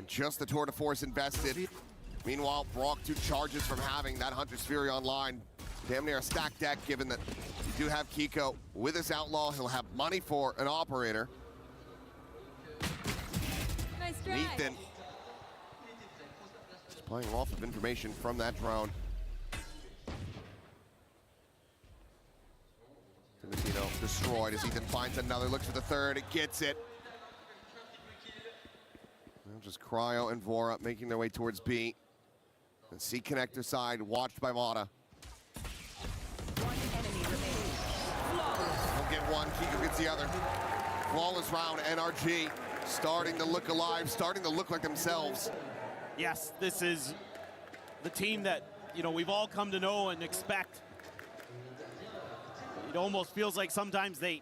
just the tour de force invested. Meanwhile, Brock 2 charges from having that Hunter's Fury online. Damn near a stacked deck, given that you do have Kiko. With his Outlaw, he'll have money for an Operator. Nice try. Ethan is playing off of information from that drone. Timotino destroyed as Ethan finds another, looks for the third, it gets it. Well, just Cryo and Vora making their way towards B. And C connector side, watched by Mata. One enemy remaining. He'll get one, Kiko gets the other. Flawless round, NRG starting to look alive, starting to look like themselves. Yes, this is the team that, you know, we've all come to know and expect. It almost feels like sometimes the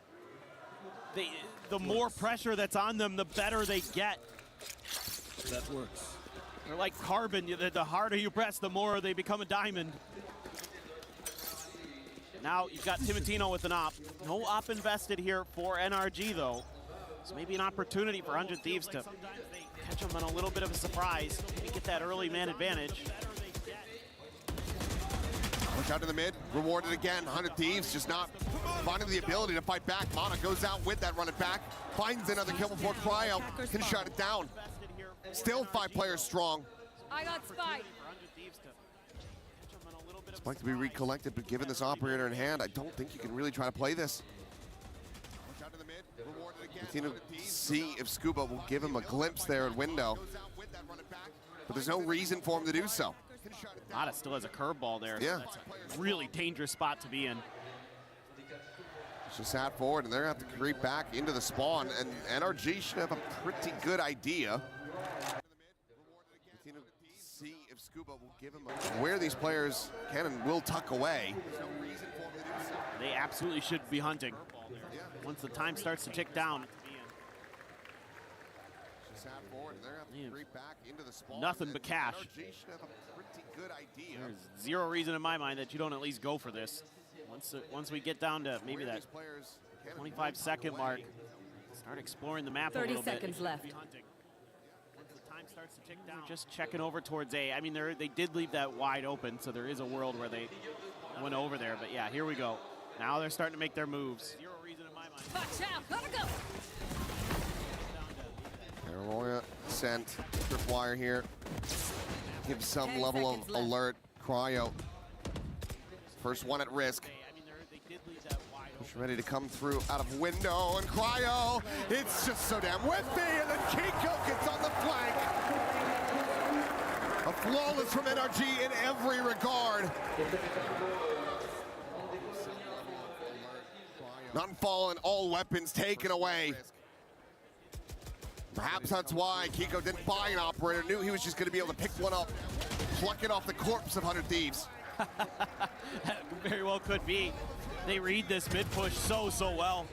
more pressure that's on them, the better they get. That works. They're like carbon. The harder you press, the more they become a diamond. Now you've got Timotino with an op. No op invested here for NRG, though. So maybe an opportunity for 100 Thieves to catch them on a little bit of a surprise. Maybe get that early man advantage. Push out to the mid, rewarded again. 100 Thieves just not finding the ability to fight back. Mana goes out with that run it back. Finds another kill before Cryo can shut it down. Still 5 players strong. I got Spike. Spike to be recollected, but given this Operator in hand, I don't think you can really try to play this. Continue to see if Scuba will give him a glimpse there at window. But there's no reason for him to do so. Mata still has a curveball there. Yeah. So that's a really dangerous spot to be in. Just sat forward, and they're going to have to creep back into the spawn, and NRG should have a pretty good idea. See if Scuba will give him where these players can and will tuck away. They absolutely should be hunting. Once the time starts to tick down. Nothing but cash. There's zero reason in my mind that you don't at least go for this. Once we get down to maybe that 25-second mark, start exploring the map a little bit. 30 seconds left. Once the time starts to tick down, just checking over towards A. I mean, they did leave that wide open, so there is a world where they went over there. But yeah, here we go. Now they're starting to make their moves. Zero reason in my mind. Watch out, gotta go. Aurora sent tripwire here. Gives some level of alert. Cryo. First one at risk. Push ready to come through out of window, and Cryo, it's just so damn whiffy, and then Kiko gets on the flank. A flawless from NRG in every regard. None fallen, all weapons taken away. Perhaps that's why Kiko didn't buy an Operator, knew he was just going to be able to pick one up, pluck it off the corpse of 100 Thieves. Very well could be. They read this mid push so well.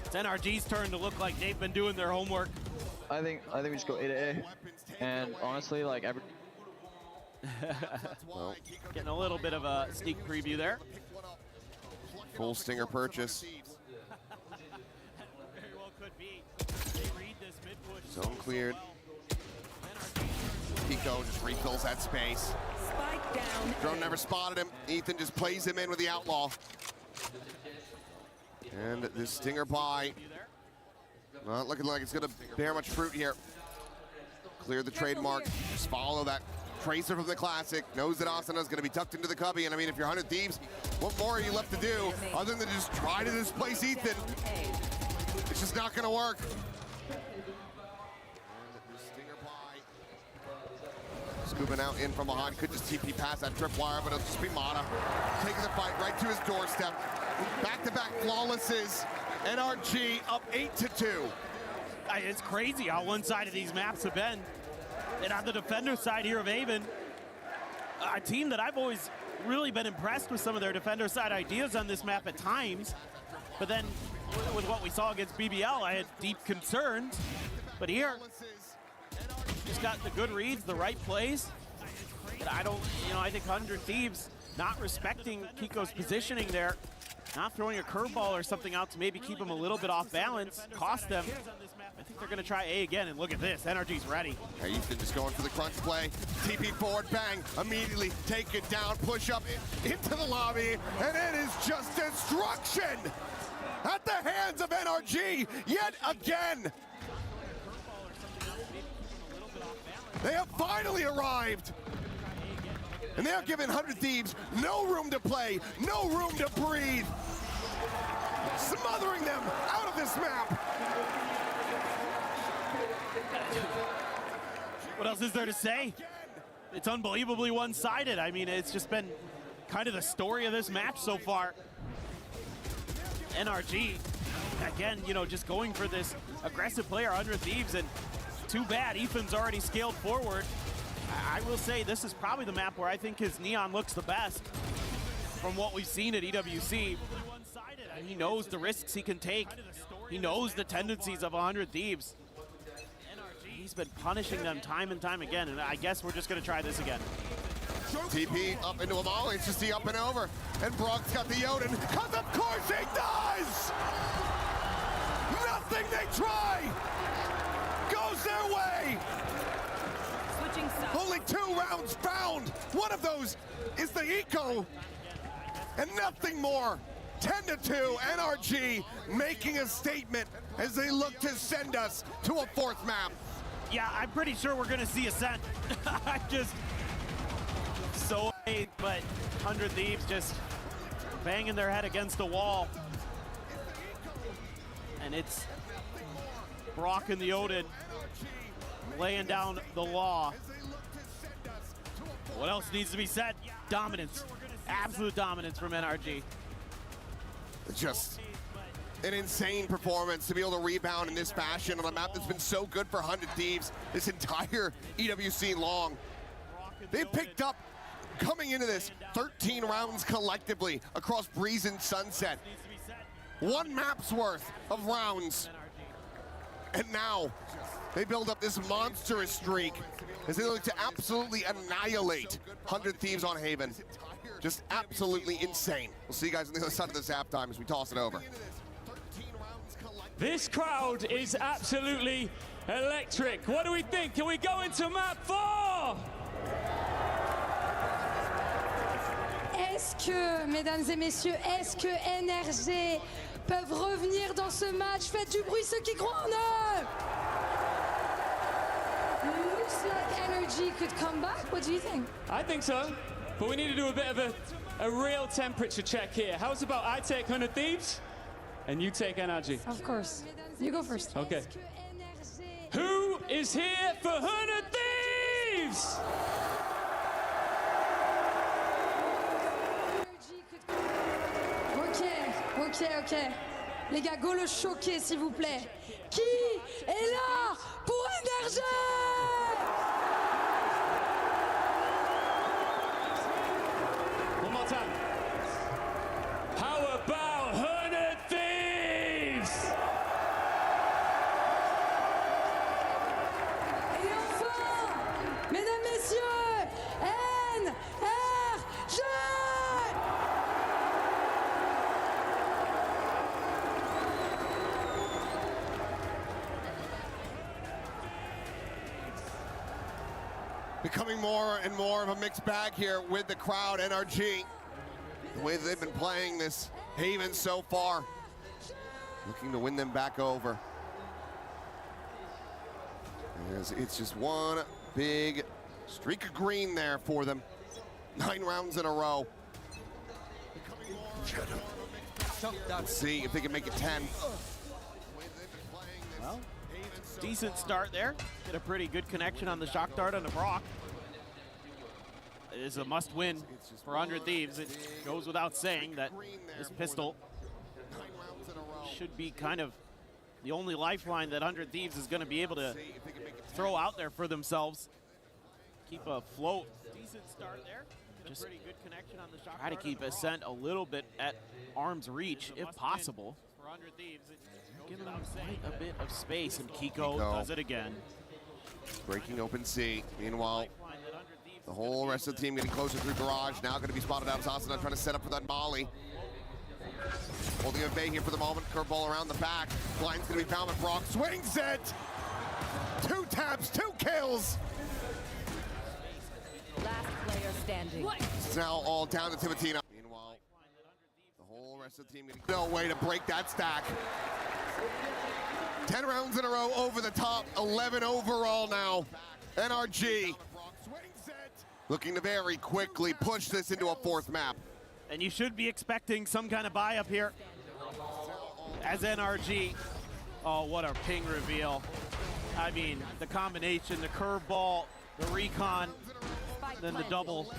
It's NRG's turn to look like they've been doing their homework. I think we just go A to A, and honestly, like every. Well, getting a little bit of a sneak preview there. Full Stinger purchase. Very well could be. They read this mid push Zone cleared. Kiko just refills that space. Spike down. Drone never spotted him. Ethan just plays him in with the Outlaw. And this Stinger buy, not looking like it's going to bear much fruit here. Clear the trademark. Just follow that tracer from the Classic. Knows that Asana's going to be tucked into the cubby. And I mean, if you're 100 Thieves, what more are you left to do other than just try to displace Ethan? It's just not going to work. Scuba now in from behind, could just TP past that tripwire, but it'll just be Mata. Taking the fight right to his doorstep. Back-to-back flawlesses. NRG up 8-2. It's crazy how one-sided these maps have been. And on the defender side here of Avon, a team that I've always really been impressed with some of their defender side ideas on this map at times. But then with what we saw against BBL, I had deep concerns. But here, just got the good reads, the right plays. And I think 100 Thieves not respecting Kiko's positioning there. not throwing a curveball or something out to maybe keep them a little bit off balance, cost them. I think they're going to try A again, and look at this. NRG's ready. Ethan just going for the crunch play. TP forward, bang, immediately take it down, push up into the lobby, and it is just destruction at the hands of NRG yet again. They have finally arrived. And they are giving 100 Thieves no room to play, no room to breathe. Smothering them out of this map. What else is there to say? It's unbelievably one-sided. I mean, it's just been kind of the story of this match so far. NRG, again, you know, just going for this aggressive player, 100 Thieves, and too bad, Ethan's already scaled forward. I will say this is probably the map where I think his Neon looks the best from what we've seen at EWC. And he knows the risks he can take. He knows the tendencies of 100 Thieves. He's been punishing them time and time again, and I guess we're just going to try this again. TP up into a volley, it's just the up and over. And Brock's got the Yoden, because of course he does! Nothing they try goes their way! Switching sides. Only 2 rounds found. One of those is the eco, and nothing more. 10-2, NRG making a statement as they look to send us to a 4th map. Yeah, I'm pretty sure we're going to see Ascent. I'm just so amazed, but 100 Thieves just banging their head against the wall. And it's Brock and the Odin laying down the law. What else needs to be said? Dominance. Absolute dominance from NRG. Just an insane performance to be able to rebound in this fashion on a map that's been so good for 100 Thieves this entire EWC long. They picked up, coming into this, 13 rounds collectively across Breeze and Sunset. 1 map's worth of rounds. And now they build up this monstrous streak as they look to absolutely annihilate 100 Thieves on Haven. Just absolutely insane. We'll see you guys on the other side of this halftime as we toss it over. This crowd is absolutely electric. What do we think? Can we go into map 4? Est-ce que, mesdames et messieurs, est-ce que NRG peuvent revenir dans ce match? Faites du bruit ceux qui croient en eux! Looks like NRG could come back. What do you think? I think so, but we need to do a bit of a real temperature check here. How's about I take 100 Thieves and you take NRG? Of course. You go first. Okay. Who is here for 100 Thieves? Ok. Les gars, go le choquer, s'il vous plaît. Qui est là pour NRG? One more time. How about 100 Thieves? Et enfin, mesdames, messieurs, NRG! Becoming more and more of a mixed bag here with the crowd, NRG. The way that they've been playing this Haven so far. Looking to win them back over. As it's just one big streak of green there for them. 9 rounds in a row. Let's see if they can make it 10. Well, decent start there. Get a pretty good connection on the shock dart on the Brock. It is a must-win for 100 Thieves. It goes without saying that this pistol should be kind of the only lifeline that 100 Thieves is going to be able to throw out there for themselves. Keep afloat. Decent start there. Just pretty good connection on the shock. Try to keep Ascent a little bit at arm's reach, if possible. For 100 Thieves, give them quite a bit of space, and Kiko does it again. Breaking open C. Meanwhile, the whole rest of the team getting closer through garage. Now going to be spotted out. Asana trying to set up for that volley. Holding a bay here for the moment. Curveball around the back. Blind's gonna be found, but Brock swings it. 2 taps, 2 kills. Last player standing. It's now all down to Timatino. Meanwhile, the whole rest of the team getting no way to break that stack. 10 rounds in a row over the top, 11 overall now. NRG looking to very quickly push this into a 4th map. And you should be expecting some kind of buy up here as NRG. Oh, what a ping reveal. I mean, the combination, the curveball, the recon, then the double.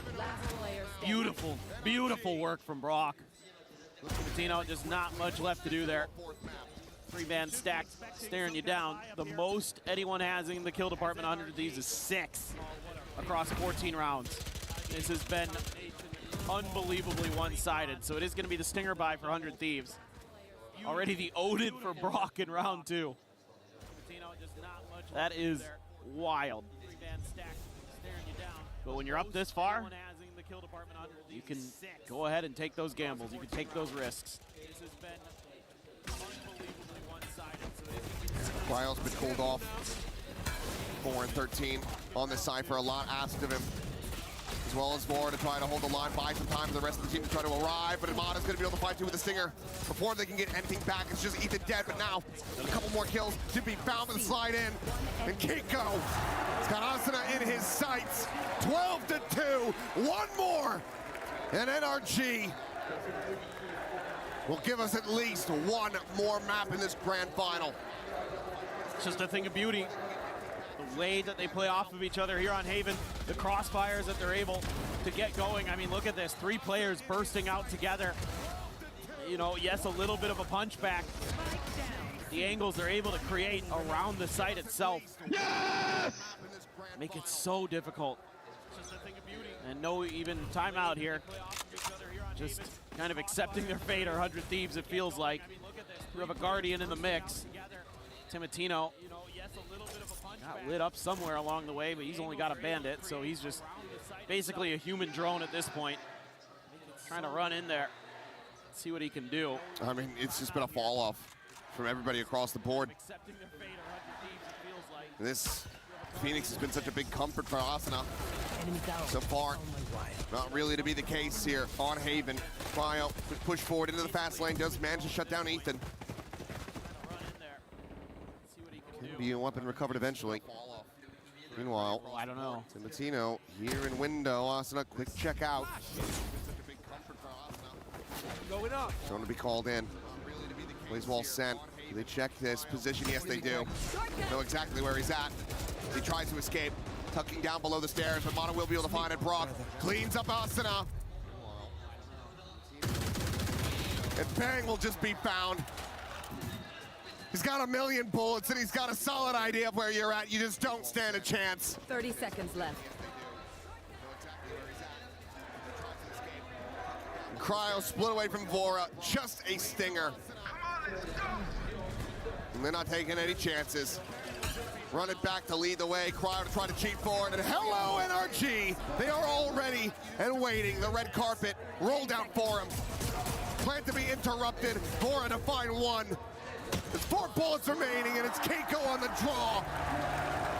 Beautiful, beautiful work from Brock. Timatino, just not much left to do there. 3-man stack staring you down. The most anyone has in the kill department 100 of these is 6 across 14 rounds. This has been unbelievably one-sided, so it is going to be the stinger buy for 100 Thieves. Already the Odin for Brock in round 2. That is wild. But when you're up this far, you can go ahead and take those gambles. You can take those risks. Cryo's been cooled off. 4 and 13 on this side for a lot asked of him. As well as more to try to hold the line, buy some time for the rest of the team to try to arrive, but Amada's gonna be able to fight too with the stinger before they can get anything back. It's just Ethan dead, but now a couple more kills to be found with the slide in. And Keiko has got Asuna in his sights. 12 to 2, 1 more. And NRG will give us at least 1 more map in this grand final. It's just a thing of beauty. The way that they play off of each other here on Haven, the crossfires that they're able to get going. I mean, look at this, 3 players bursting out together. You know, yes, a little bit of a punch back. The angles they're able to create around the site itself. Yes! Make it so difficult. And no even timeout here. Just kind of accepting their fate, or 100 Thieves, it feels like. You have a Guardian in the mix. Timatino got lit up somewhere along the way, but he's only got a bandit, so he's just basically a human drone at this point. Trying to run in there, see what he can do. I mean, it's just been a fall off from everybody across the board. This Phoenix has been such a big comfort for Asuna so far. Not really to be the case here on Haven. Cryo push forward into the fast lane, does manage to shut down Ethan. Can be a weapon recovered eventually. Meanwhile, I don't know. Timatino here in window. Asuna, quick check out. Going up. Going to be called in. Plays wall sent. Do they check this position? Yes, they do. Know exactly where he's at. He tries to escape, tucking down below the stairs, but Mono will be able to find it. Brock cleans up Asuna. And Bang will just be found. He's got 1,000,000 bullets, and he's got a solid idea of where you're at. You just don't stand a chance. 30 seconds left. Cryo split away from Vora, just a stinger. And they're not taking any chances. Run it back to lead the way. Cryo to try to cheat forward, and hello NRG! They are all ready and waiting. The red carpet rolled out for him. Plan to be interrupted. Vora to find 1. There's 4 bullets remaining, and it's Keiko on the draw.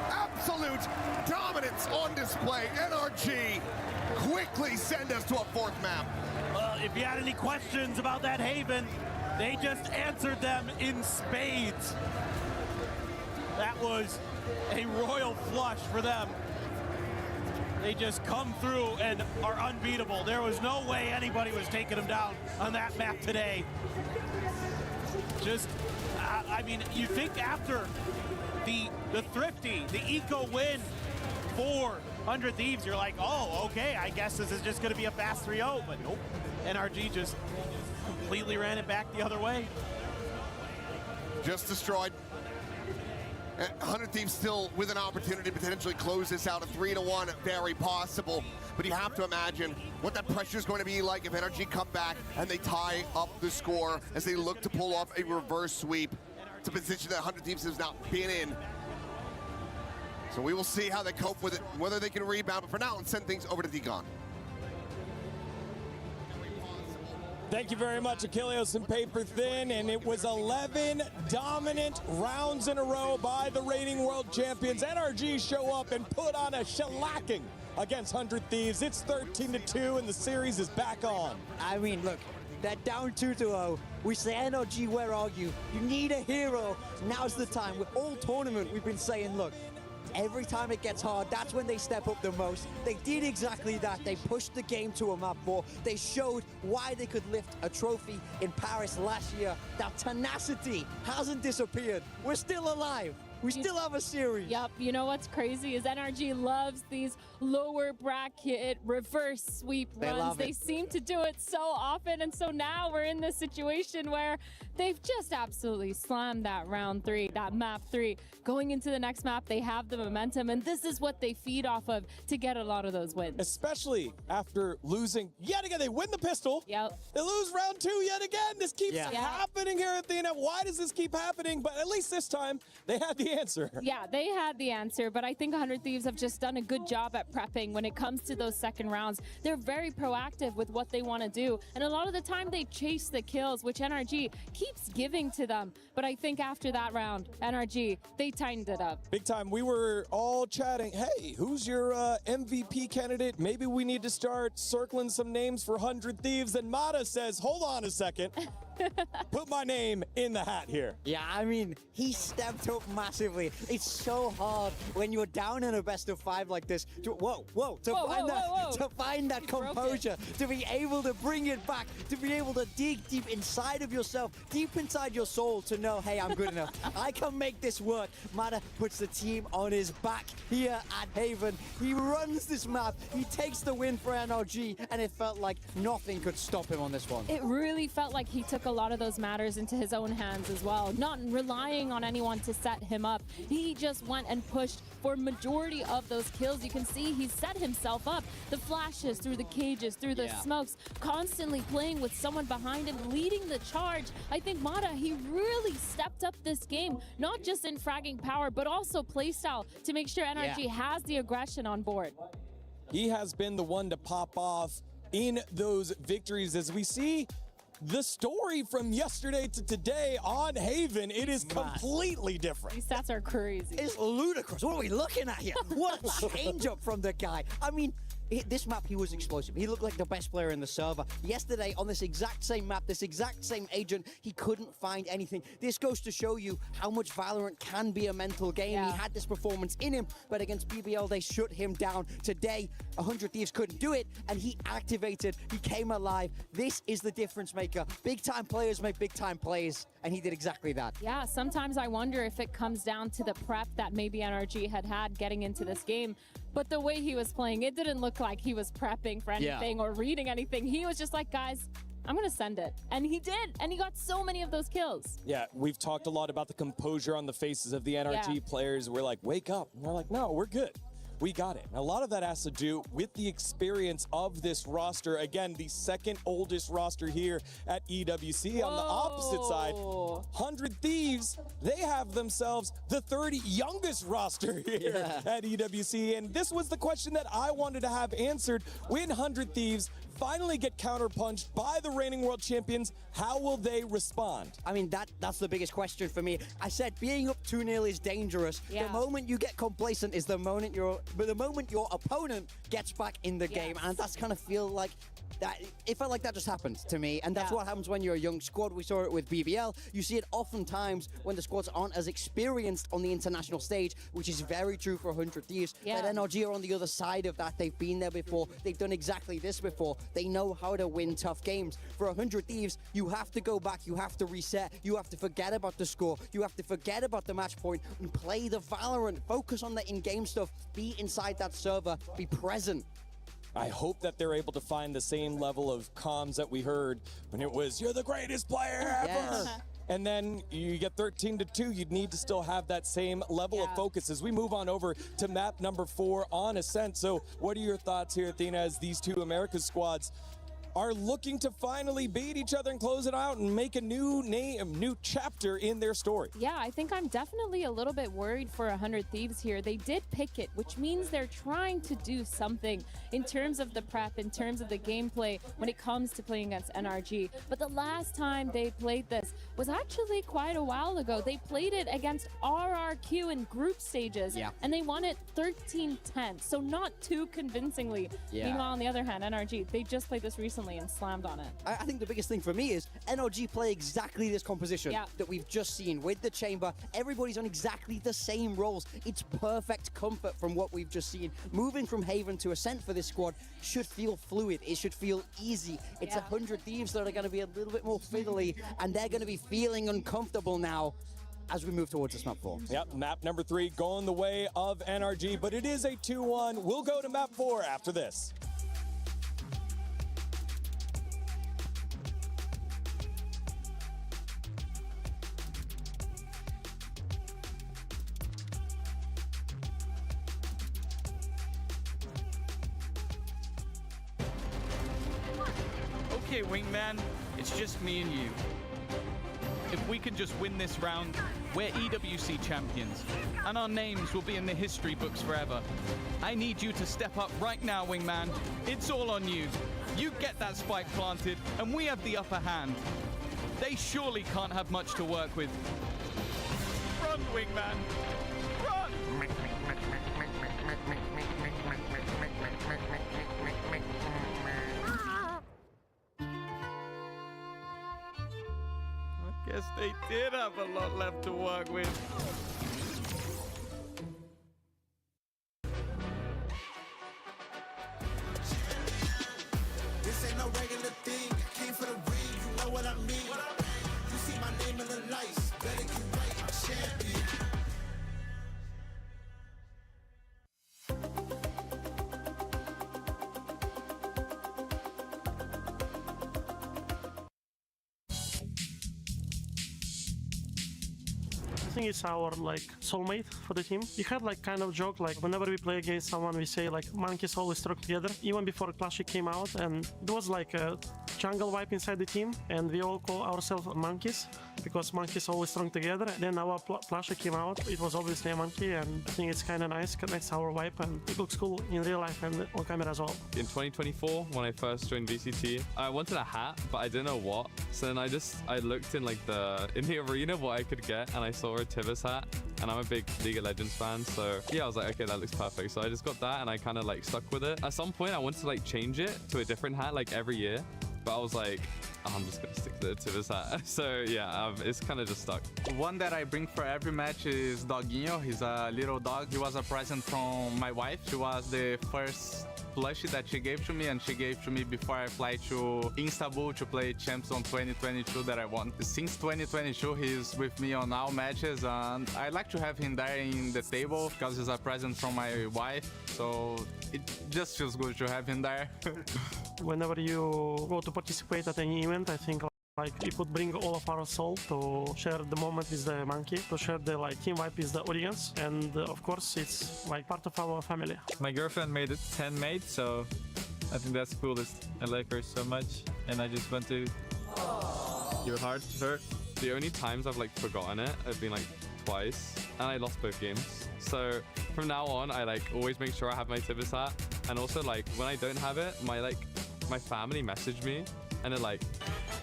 Absolute dominance on display. NRG quickly send us to a 4th map. Well, if you had any questions about that Haven, they just answered them in spades. That was a royal flush for them. They just come through and are unbeatable. There was no way anybody was taking them down on that map today. Just, I mean, you think after the Thrifty, the eco win for 100 Thieves, you're like, oh, okay, I guess this is just going to be a fast 3-0, but nope. NRG just completely ran it back the other way. Just destroyed. 100 Thieves still with an opportunity to potentially close this out. A 3-1, very possible. But you have to imagine what that pressure is going to be like if NRG come back and they tie up the score as they look to pull off a reverse sweep. It's a position that 100 Thieves has not been in. So we will see how they cope with it, whether they can rebound. But for now, let's send things over to Deacon. Thank you very much, Achilles and Paper Thin, and it was 11 dominant rounds in a row by the reigning world champions. NRG show up and put on a shellacking against 100 Thieves. It's 13-2, and the series is back on. I mean, look, they're down 2-0. We say, NRG, where are you? You need a hero. Now's the time. With all tournament, we've been saying, look, every time it gets hard, that's when they step up the most. They did exactly that. They pushed the game to a map 4. They showed why they could lift a trophy in Paris last year. That tenacity hasn't disappeared. We're still alive. We still have a series. Yep, you know what's crazy is NRG loves these lower bracket reverse sweep runs. They seem to do it so often, and so now we're in this situation where they've just absolutely slammed that round 3, that map 3. Going into the next map, they have the momentum, and this is what they feed off of to get a lot of those wins. Especially after losing yet again. They win the pistol. Yep. They lose round 2 yet again. This keeps happening here, Athena. Why does this keep happening? But at least this time, they had the answer. Yeah, they had the answer, but I think 100 Thieves have just done a good job at prepping when it comes to those second rounds. They're very proactive with what they want to do, and a lot of the time they chase the kills, which NRG keeps giving to them. But I think after that round, NRG, they tightened it up. Big time. We were all chatting, hey, who's your MVP candidate? Maybe we need to start circling some names for 100 Thieves. And Mata says, hold on a second. Put my name in the hat here. Yeah, I mean, he stepped up massively. It's so hard when you're down in a best of 5 like this to find that composure, to be able to bring it back, to be able to dig deep inside of yourself, deep inside your soul to know, hey, I'm good enough. I can make this work. Mata puts the team on his back here at Haven. He runs this map. He takes the win for NRG, and it felt like nothing could stop him on this one. It really felt like he took a lot of those matters into his own hands as well, not relying on anyone to set him up. He just went and pushed for majority of those kills. You can see he set himself up. The flashes through the cages, through the smokes, constantly playing with someone behind him, leading the charge. I think Mata, he really stepped up this game, not just in fragging power, but also playstyle to make sure NRG has the aggression on board. He has been the one to pop off in those victories. As we see the story from yesterday to today on Haven, it is completely different. These stats are crazy. It's ludicrous. What are we looking at here? What a change up from the guy. I mean, this map, he was explosive. He looked like the best player in the server. Yesterday, on this exact same map, this exact same agent, he couldn't find anything. This goes to show you how much Valorant can be a mental game. He had this performance in him, but against BBL, they shut him down. Today, 100 Thieves couldn't do it, and he activated. He came alive. This is the difference maker. Big-time players make big-time plays, and he did exactly that. Yeah, sometimes I wonder if it comes down to the prep that maybe NRG had getting into this game. But the way he was playing, it didn't look like he was prepping for anything or reading anything. He was just like, guys, I'm going to send it. And he did. And he got so many of those kills. Yeah, we've talked a lot about the composure on the faces of the NRG players. We're like, wake up. And they're like, no, we're good. We got it. And a lot of that has to do with the experience of this roster. Again, the second oldest roster here at EWC. On the opposite side, 100 Thieves, they have themselves the 30 youngest roster here at EWC. And this was the question that I wanted to have answered. When 100 Thieves finally get counterpunched by the reigning world champions, how will they respond? I mean, that's the biggest question for me. I said being up 2-0 is dangerous. The moment you get complacent is the moment your opponent gets back in the game, and that's kind of feel like that. It felt like that just happened to me, and that's what happens when you're a young squad. We saw it with BBL. You see it oftentimes when the squads aren't as experienced on the international stage, which is very true for 100 Thieves. But NRG are on the other side of that. They've been there before. They've done exactly this before. They know how to win tough games. For 100 Thieves, you have to go back. You have to reset. You have to forget about the score. You have to forget about the match point and play the Valorant. Focus on the in-game stuff. Be inside that server. Be present. I hope that they're able to find the same level of comms that we heard when it was, you're the greatest player ever. And then you get 13-2, you'd need to still have that same level of focus. As we move on over to map number 4 on Ascent. So what are your thoughts here, Athena, as these two Americas squads are looking to finally beat each other and close it out and make a new chapter in their story. Yeah, I think I'm definitely a little bit worried for 100 Thieves here. They did pick it, which means they're trying to do something in terms of the prep, in terms of the gameplay when it comes to playing against NRG. But the last time they played this was actually quite a while ago. They played it against RRQ in group stages, and they won it 13-10, so not too convincingly. Meanwhile, on the other hand, NRG, they just played this recently and slammed on it. I think the biggest thing for me is NRG play exactly this composition that we've just seen with the chamber. Everybody's on exactly the same roles. It's perfect comfort from what we've just seen. Moving from Haven to Ascent for this squad should feel fluid. It should feel easy. It's 100 Thieves that are going to be a little bit more fiddly, and they're going to be feeling uncomfortable now as we move towards this map 4. Yep, map number 3 going the way of NRG, but it is a 2-1. We'll go to map 4 after this. Okay, Wingman, it's just me and you. If we can just win this round, we're EWC champions, and our names will be in the history books forever. I need you to step up right now, Wingman. It's all on you. You get that spike planted, and we have the upper hand. They surely can't have much to work with. Run, Wingman! Run! Guess they did have a lot left to work with. This ain't no regular thing. I came for the ring, you know what I mean. You see my name in the lights, better get right, I'm champion. I think it's our soulmate for the team. We had kind of joke whenever we play against someone we say monkeys always stuck together, even before Clash came out, and it was a jungle vibe inside the team, and we all call ourselves monkeys because monkeys always strung together. Then our Flasher came out, it was obviously a monkey, and I think it's kind of nice, connects our vibe, and it looks cool in real life and on camera as well. In 2024, when I first joined VCT, I wanted a hat, but I didn't know what. So then I looked in in the arena what I could get, and I saw a Tivus hat, and I'm a big League of Legends fan, so yeah, I was like, okay, that looks perfect. So I just got that, and I kind of stuck with it. At some point, I wanted to change it to a different hat every year, but I was like, oh, I'm just gonna stick to the Tivus hat. So yeah, it's kind of just stuck. One that I bring for every match is Doguinho. He's a little dog. He was a present from my wife. She was the first plushie that she gave to me, and she gave to me before I fly to Istanbul to play Champs on 2022 that I won. Since 2022, he's with me on all matches, and I like to have him there in the table because he's a present from my wife, so it just feels good to have him there. Whenever you go to participate at any event, I think it would bring all of our soul to share the moment with the monkey, to share the team vibe with the audience, and of course it's part of our family. My girlfriend made it handmade, so I think that's coolest. I like her so much, and I just want to give heart to her. The only times I've forgotten it have been twice, and I lost both games. So from now on, I always make sure I have my Tivus hat, and also when I don't have it, my family message me, and they're like,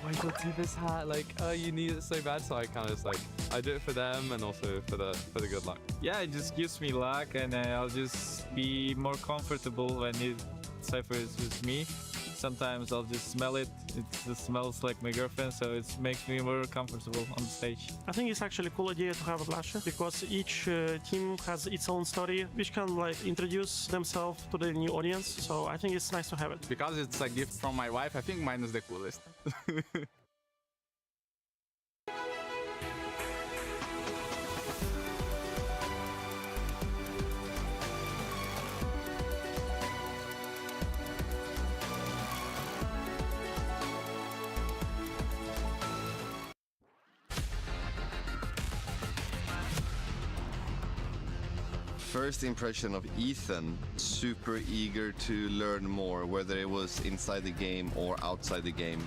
why do you do this hat? Oh, you need it so bad. So I kind of just I do it for them and also for the good luck. Yeah, it just gives me luck, and I'll just be more comfortable when it ciphers with me. Sometimes I'll just smell it. It just smells like my girlfriend, so it makes me more comfortable on the stage. I think it's actually a cool idea to have a Flasher because each team has its own story, which can introduce themselves to the new audience. So I think it's nice to have it. Because it's a gift from my wife, I think mine is the coolest. First impression of Ethan, super eager to learn more, whether it was inside the game or outside the game.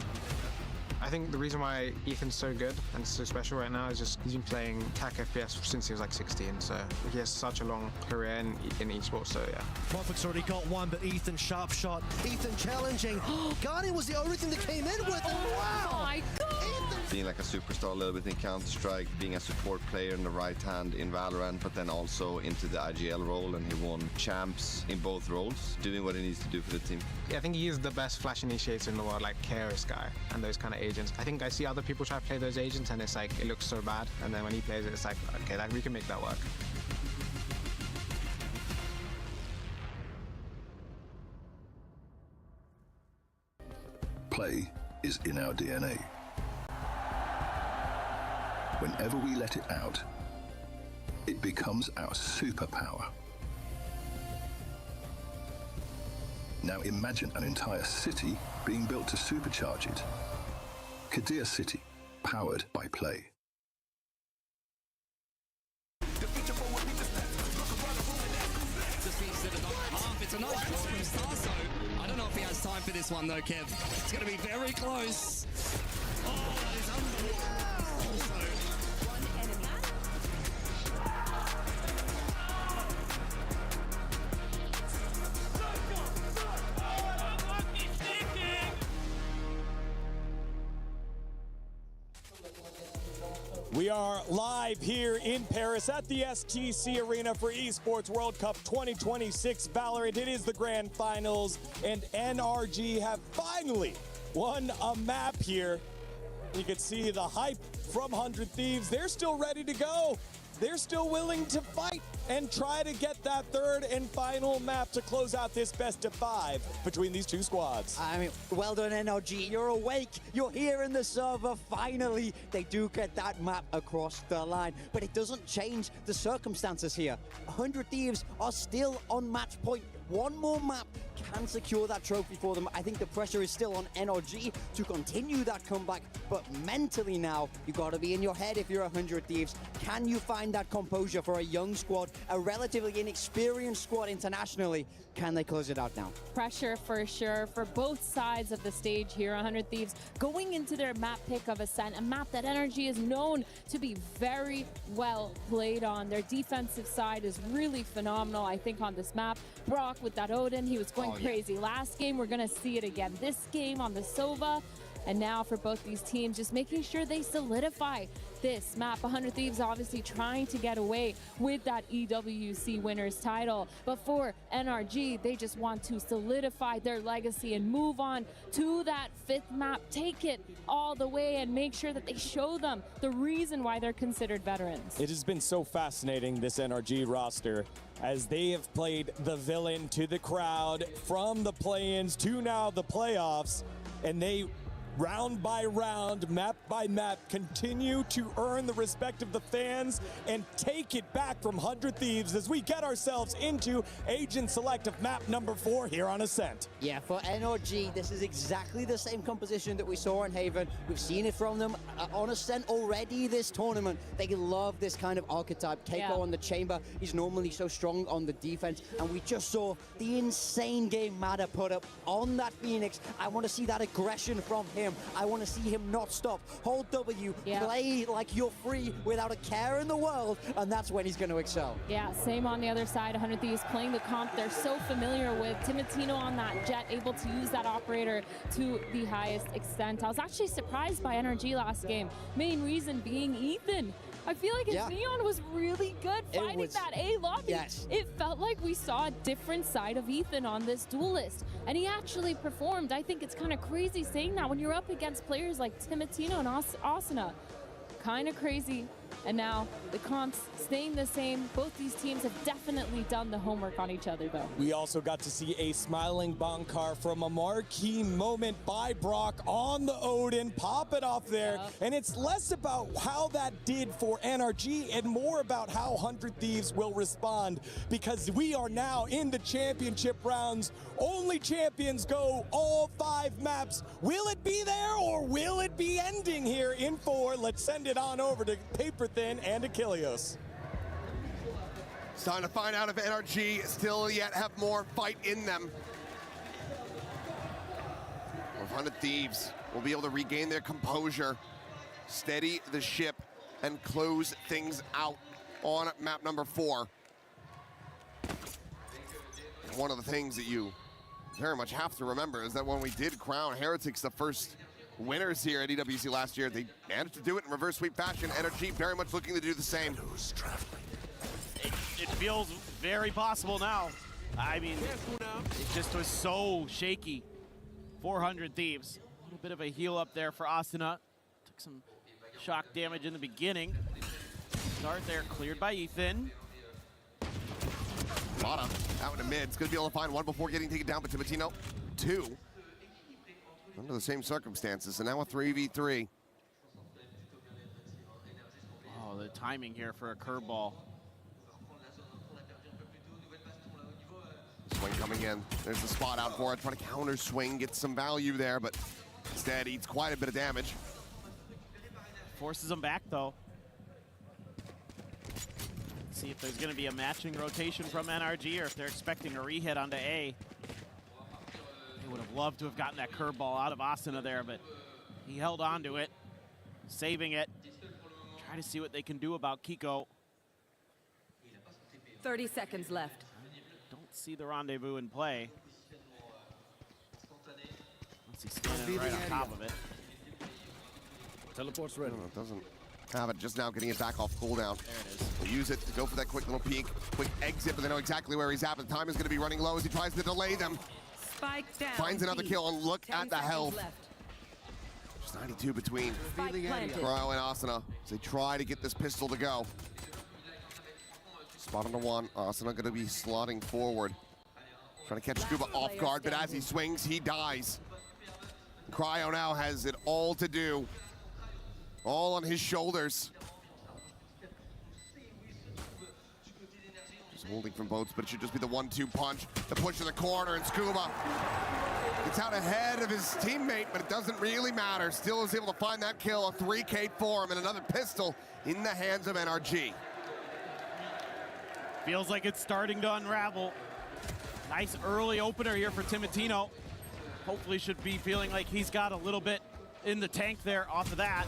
I think the reason why Ethan's so good and so special right now is just he's been playing TAC FPS since he was like 16, so he has such a long career in esports, so yeah. Prophet's already got one, but Ethan, sharp shot. Ethan challenging. Guardian was the only thing that came in with. Oh, wow! Oh my God! Being like a superstar a little bit in Counter-Strike, being a support player in the right hand in Valorant, but then also into the IGL role, and he won champs in both roles, doing what he needs to do for the team. Yeah, I think he is the best flash initiator in the world, like KRS guy and those kind of agents. I think I see other people try to play those agents and it's like, it looks so bad. And then when he plays it, it's like, okay, we can make that work. Play is in our DNA. Whenever we let it out, it becomes our superpower. Now imagine an entire city being built to supercharge it. Kadir City, powered by Play. It's a nice drop from Starso. I don't know if he has time for this one though, Kev. It's going to be very close. Oh, that is unbelievable. Also, We are live here in Paris at the STC Arena for Esports World Cup 2026 Valorant. It is the grand finals, and NRG have finally won a map here. You can see the hype from 100 Thieves. They're still ready to go. They're still willing to fight and try to get that third and final map to close out this best of 5 between these two squads. I mean, well done, NRG. You're awake. You're here in the server. Finally, they do get that map across the line. But it doesn't change the circumstances here. 100 Thieves are still on match point. One more map can secure that trophy for them. I think the pressure is still on NRG to continue that comeback, but mentally now, you got to be in your head if you're 100 Thieves. Can you find that composure for a young squad, a relatively inexperienced squad internationally? Can they close it out now? Pressure for sure for both sides of the stage here. 100 Thieves going into their map pick of Ascent, a map that NRG is known to be very well played on. Their defensive side is really phenomenal, I think, on this map. Brock with that Odin, he was going crazy last game. We're going to see it again this game on the Sova. And now for both these teams, just making sure they solidify this map. 100 Thieves obviously trying to get away with that EWC winners title. But for NRG, they just want to solidify their legacy and move on to that 5th map, take it all the way and make sure that they show them the reason why they're considered veterans. It has been so fascinating, this NRG roster, as they have played the villain to the crowd from the play-ins to now the playoffs, and they round by round, map by map, continue to earn the respect of the fans and take it back from 100 Thieves as we get ourselves into Agent Select of map number 4 here on Ascent. Yeah, for NRG, this is exactly the same composition that we saw in Haven. We've seen it from them on Ascent already this tournament. They love this kind of archetype. Keiko on the chamber, he's normally so strong on the defense, and we just saw the insane game Mada put up on that Phoenix. I want to see that aggression from him. I want to see him not stop. Hold W, play like you're free without a care in the world, and that's when he's going to excel. Yeah, same on the other side. 100 Thieves playing the comp they're so familiar with. Timotino on that Jet, able to use that operator to the highest extent. I was actually surprised by NRG last game. Main reason being Ethan. I feel like his Neon was really good fighting that A lobby. Yes. It felt like we saw a different side of Ethan on this duelist, and he actually performed. I think it's kind of crazy saying that when you're up against players like Timotino and Asuna. Kind of crazy. And now the comps staying the same. Both these teams have definitely done the homework on each other, though. We also got to see a smiling Bankar from a marquee moment by Brock on the Odin, pop it off there. And it's less about how that did for NRG and more about how 100 Thieves will respond, because we are now in the championship rounds. Only champions go all 5 maps. Will it be there or will it be ending here in 4? Let's send it on over to Paper Thin and Achilles. It's time to find out if NRG still yet have more fight in them. 100 Thieves will be able to regain their composure, steady the ship, and close things out on map number 4. One of the things that you very much have to remember is that when we did crown Heretics the first winners here at EWC last year, they managed to do it in reverse sweep fashion. NRG very much looking to do the same. It feels very possible now. I mean, it just was so shaky. 400 Thieves. A little bit of a heal up there for Asuna. Took some shock damage in the beginning. Start there, cleared by Ethan. Mata out in the mid. It's going to be able to find one before getting taken down, but Timotino, 2. Under the same circumstances, and now a 3v3. Oh, the timing here for a curveball. Swing coming in. There's the spot out for it. Trying to counter swing, get some value there, but instead eats quite a bit of damage. Forces him back, though. See if there's going to be a matching rotation from NRG or if they're expecting a re-hit onto A. They would have loved to have gotten that curveball out of Asuna there, but he held on to it, saving it. Try to see what they can do about Kiko. 30 seconds left. Don't see the rendezvous in play. Unless he's standing right on top of it. Teleport's ready. It doesn't have it, just now getting it back off cooldown. There it is. They use it to go for that quick little peek, quick exit, but they know exactly where he's at. But the time is going to be running low as he tries to delay them. Spike down. Finds another kill, and look at the health. Left. Just 92 between Planted. Cryo and Asuna as they try to get this pistol to go. Spot on the 1. Asuna going to be slotting forward. Trying to catch Scuba off guard, but as he swings, he dies. Cryo now has it all to do. All on his shoulders. Just holding from boats, but it should just be the 1-2 punch. The push in the corner, and Scuba gets out ahead of his teammate, but it doesn't really matter. Still is able to find that kill, a 3K for him, and another pistol in the hands of NRG. Feels like it's starting to unravel. Nice early opener here for Timotino. Hopefully should be feeling like he's got a little bit in the tank there off of that.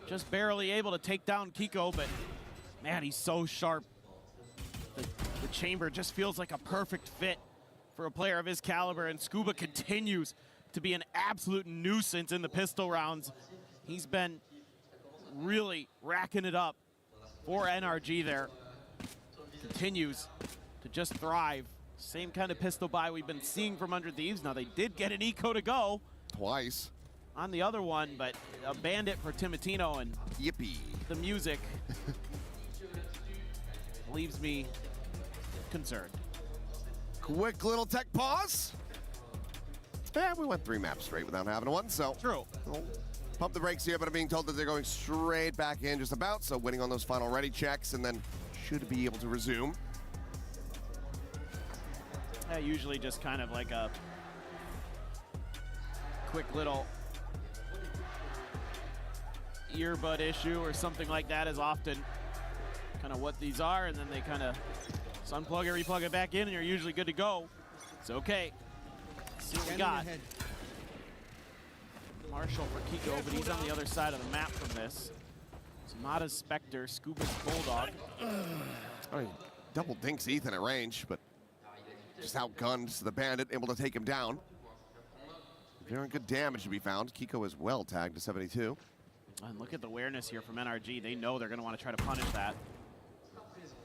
Just barely able to take down Kiko, but man, he's so sharp. The chamber just feels like a perfect fit for a player of his caliber, and Scuba continues to be an absolute nuisance in the pistol rounds. He's been really racking it up for NRG there. Continues to just thrive. Same kind of pistol buy we've been seeing from Under Thieves. Now they did get an eco to go. Twice. On the other one, but a bandit for Timotino, and yippee. The music leaves me concerned. Quick little tech pause. Yeah, we went 3 maps straight without having one, so. True. We'll pump the brakes here, but I'm being told that they're going straight back in just about, so winning on those final ready checks, and then should be able to resume. Yeah, usually just kind of like a quick little earbud issue or something like that is often kind of what these are, and then they kind of unplug it, replug it back in, and you're usually good to go. It's okay. Let's see what we got. Marshall for Kiko, but he's on the other side of the map from this. It's Mata's Spectre, Scuba's Bulldog. I mean, double dinks Ethan at range, but just outgunned the bandit, able to take him down. Very good damage to be found. Kiko is well tagged to 72. And look at the awareness here from NRG. They know they're going to want to try to punish that.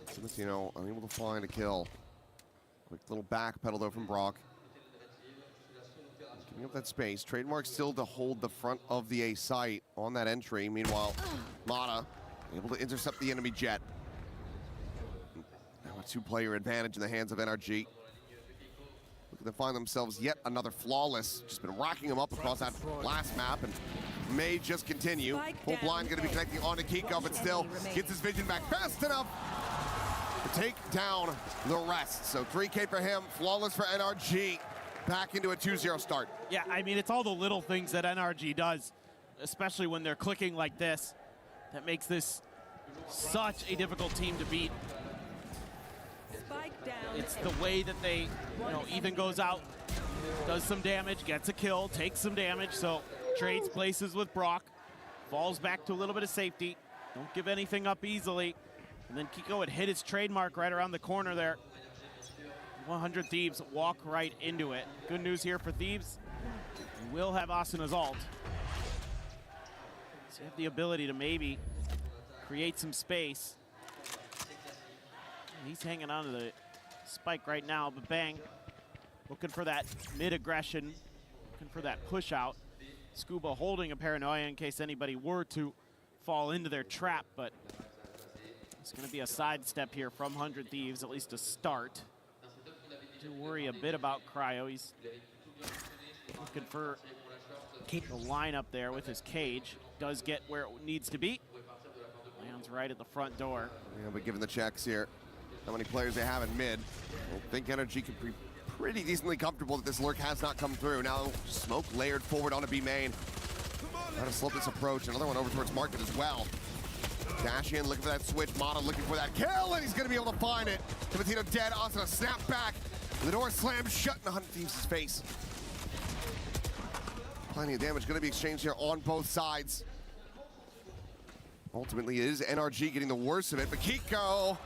Timotino unable to find a kill. Quick little back pedal though from Brock. Giving up that space. Trademark still to hold the front of the A site on that entry. Meanwhile, Mata able to intercept the enemy jet. Now a 2-player advantage in the hands of NRG. Looking to find themselves yet another flawless. Just been rocking them up across that last map, and may just continue. Full blind going to be connecting onto Kiko, but still gets his vision back fast enough to take down the rest. So 3K for him, flawless for NRG. Back into a 2-0 start. Yeah, I mean, it's all the little things that NRG does, especially when they're clicking like this, that makes this such a difficult team to beat. It's the way that they, Ethan goes out, does some damage, gets a kill, takes some damage, so trades places with Brock, falls back to a little bit of safety. Don't give anything up easily. And then Kiko had hit his trademark right around the corner there. 100 Thieves walk right into it. Good news here for Thieves. You will have Asana's ult. So you have the ability to maybe create some space. He's hanging on to the spike right now, but bang. Looking for that mid-aggression, looking for that push out. Scuba holding a paranoia in case anybody were to fall into their trap, but it's going to be a sidestep here from 100 Thieves, at least to start. Do worry a bit about Cryo. He's looking for the lineup there with his cage. Does get where it needs to be. Lands right at the front door. Yeah, but given the checks here, how many players they have in mid, I think Energy could be pretty decently comfortable that this lurk has not come through. Now smoke layered forward onto B main. Trying to slow this approach. Another one over towards Market as well. Dash in, looking for that switch. Mata looking for that kill, and he's going to be able to find it. Timatino dead. Asuna snap back. The door slams shut in 100 Thieves' face. Plenty of damage going to be exchanged here on both sides. Ultimately, it is NRG getting the worst of it, but Kiko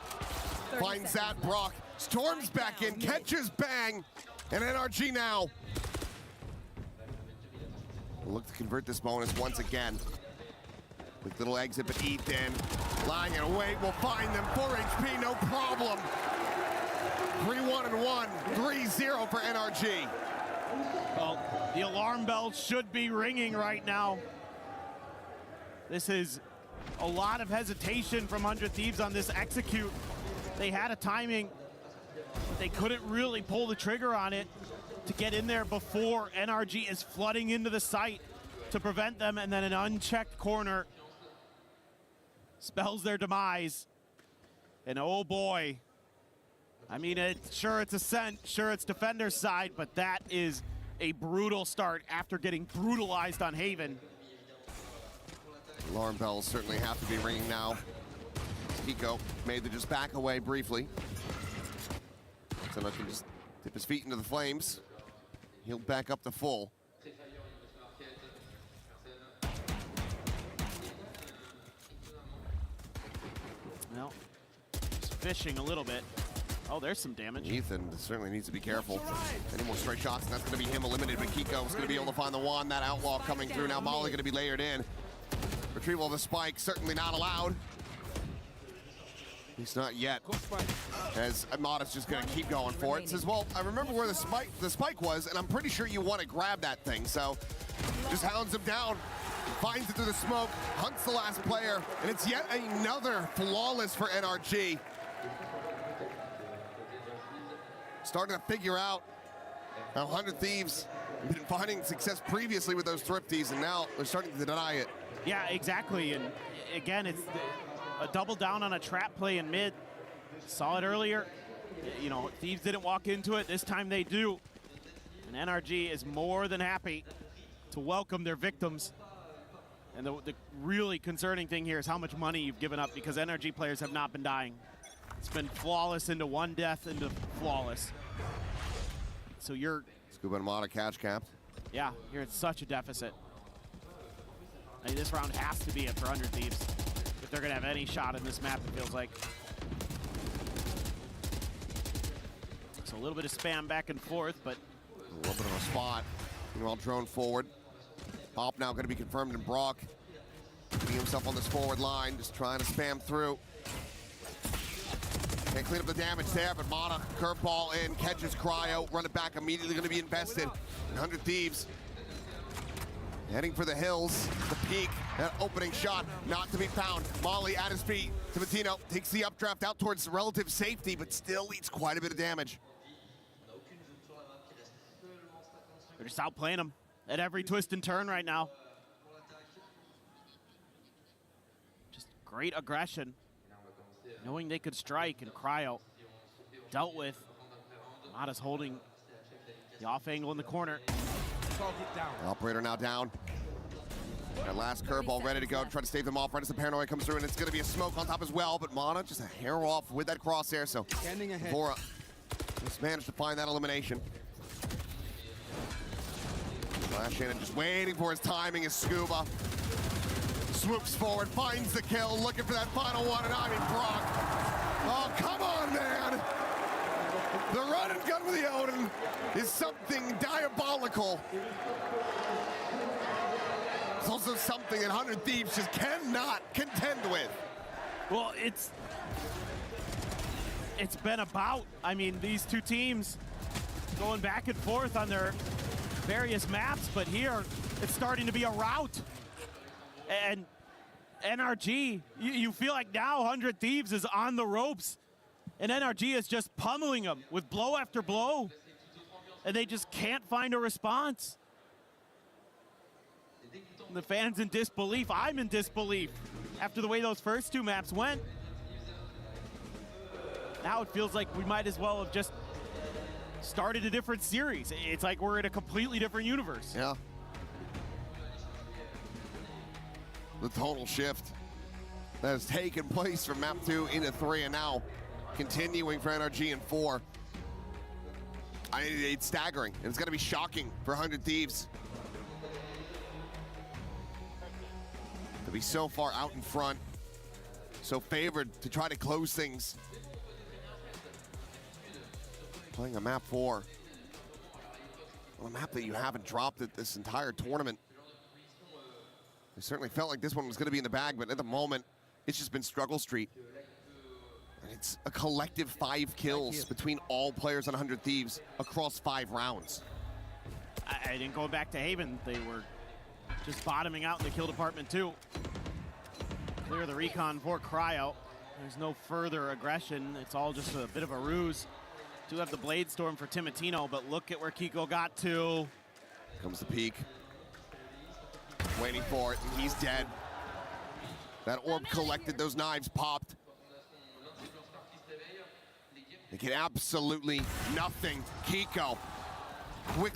finds that. Brock storms back in, catches bang, and NRG now will look to convert this bonus once again. Quick little exit, but Ethan lying in wait will find them. 4 HP, no problem. 3-1-1, 3-0 for NRG. Well, the alarm bells should be ringing right now. This is a lot of hesitation from 100 Thieves on this execute. They had a timing, but they couldn't really pull the trigger on it to get in there before NRG is flooding into the site to prevent them, and then an unchecked corner spells their demise. And oh boy, I mean, sure it's Ascent, sure it's Defender's side, but that is a brutal start after getting brutalized on Haven. Alarm bells certainly have to be ringing now. Kiko made the just back away briefly. So I can just dip his feet into the flames. He'll back up to full. Well, just fishing a little bit. Oh, there's some damage. Ethan certainly needs to be careful. Any more straight shots, and that's going to be him eliminated, but Kiko's going to be able to find the wand. That outlaw coming through. Now Molly going to be layered in. Retrieval of the spike, certainly not allowed. He's not yet. As Amada's just going to keep going for it. Says, well, I remember where the spike was, and I'm pretty sure you want to grab that thing. So just hounds him down, finds it through the smoke, hunts the last player, and it's yet another flawless for NRG. Starting to figure out how 100 Thieves have been finding success previously with those thrifties, and now they're starting to deny it. Yeah, exactly. And again, it's a double down on a trap play in mid. Saw it earlier. You know, Thieves didn't walk into it. This time they do. And NRG is more than happy to welcome their victims. And the really concerning thing here is how much money you've given up, because NRG players have not been dying. It's been flawless into one death into flawless. So you're... Scuba and Mata catch capped. Yeah, you're at such a deficit. I mean, this round has to be it for 100 Thieves if they're going to have any shot in this map, it feels like. So a little bit of spam back and forth, but... A little bit of a spot. Meanwhile, drone forward. Pop now going to be confirmed in Brock. Putting himself on this forward line, just trying to spam through. Can't clean up the damage there, but Mata, curveball in, catches Cryo, run it back, immediately going to be invested. 100 Thieves heading for the hills, the peak, that opening shot, not to be found. Molly at his feet, Timatino takes the updraft out towards relative safety, but still leads quite a bit of damage. They're just outplaying him at every twist and turn right now. Just great aggression. Knowing they could strike, and Cryo dealt with. Mata's holding the off angle in the corner. The operator now down. That last curveball ready to go, try to stave them off right as the paranoia comes through, and it's going to be a smoke on top as well, but Mata just a hair off with that crosshair, so Vora Just managed to find that elimination. Flash in and just waiting for his timing as Scuba swoops forward, finds the kill, looking for that final one, and I mean Brock. Oh, come on, man! The run and gun with the Odin is something diabolical. It's also something that 100 Thieves just cannot contend with. Well, it's been about, I mean, these two teams going back and forth on their various maps, but here it's starting to be a rout. And NRG, you feel like now 100 Thieves is on the ropes, and NRG is just pummeling them with blow after blow, and they just can't find a response. And the fans in disbelief. I'm in disbelief after the way those first two maps went. Now it feels like we might as well have just started a different series. It's like we're in a completely different universe. Yeah. The total shift that has taken place from map 2 into 3, and now continuing for NRG in 4. It's staggering, and it's going to be shocking for 100 Thieves to be so far out in front, so favored to try to close things. Playing a map 4, on a map that you haven't dropped at this entire tournament. It certainly felt like this one was going to be in the bag, but at the moment, it's just been struggle street. And it's a collective 5 kills between all players on 100 Thieves across 5 rounds. I didn't go back to Haven. They were just bottoming out in the kill department too. Clear the recon for Cryo. There's no further aggression. It's all just a bit of a ruse. Do have the Blade Storm for Timotino, but look at where Kiko got to. Comes the peak. Waiting for it, and he's dead. That orb collected, those knives popped. They get absolutely nothing. Kiko, quick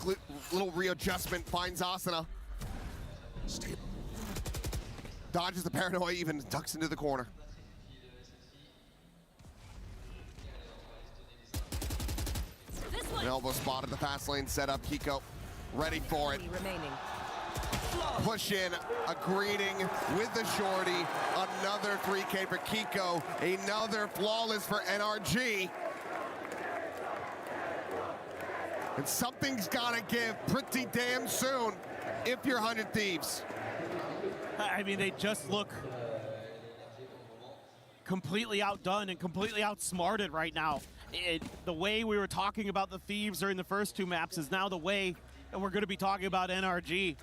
little readjustment, finds Asuna. Dodges the paranoia, even ducks into the corner. An elbow spot at the fast lane setup. Kiko ready for it. Push in, a greeting with the shorty. Another 3K for Kiko. Another flawless for NRG. And something's gotta give pretty damn soon if you're 100 Thieves. I mean, they just look completely outdone and completely outsmarted right now. The way we were talking about the Thieves during the first two maps is now the way that we're going to be talking about NRG.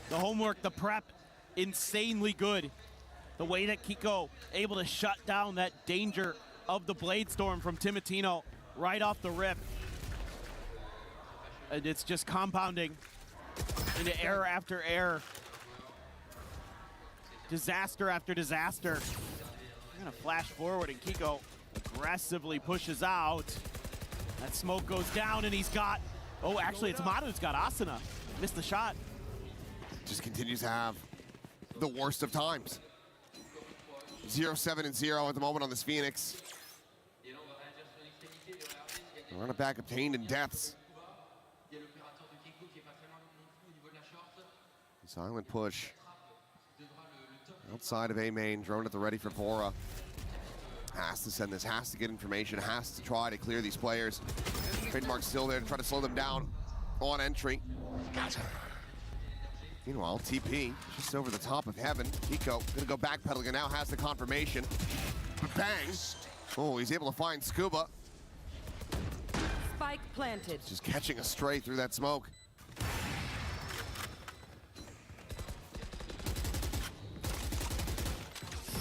The homework, the prep, insanely good. The way that Kiko able to shut down that danger of the Blade Storm from Timotino right off the rip. And it's just compounding into error after error. Disaster after disaster. We're gonna flash forward and Kiko aggressively pushes out. That smoke goes down and he's got, oh, actually it's Matu who's got Asuna. Missed the shot. Just continues to have the worst of times. 0-7-0 at the moment on this Phoenix. Run it back obtained in deaths. Silent push. Outside of A main, drone at the ready for Vora. Has to send this, has to get information, has to try to clear these players. Trademark's still there to try to slow them down on entry. Meanwhile, TP just over the top of Heaven. Kiko gonna go backpedaling and now has the confirmation. Bang! Oh, he's able to find Scuba. Spike planted. Just catching a stray through that smoke.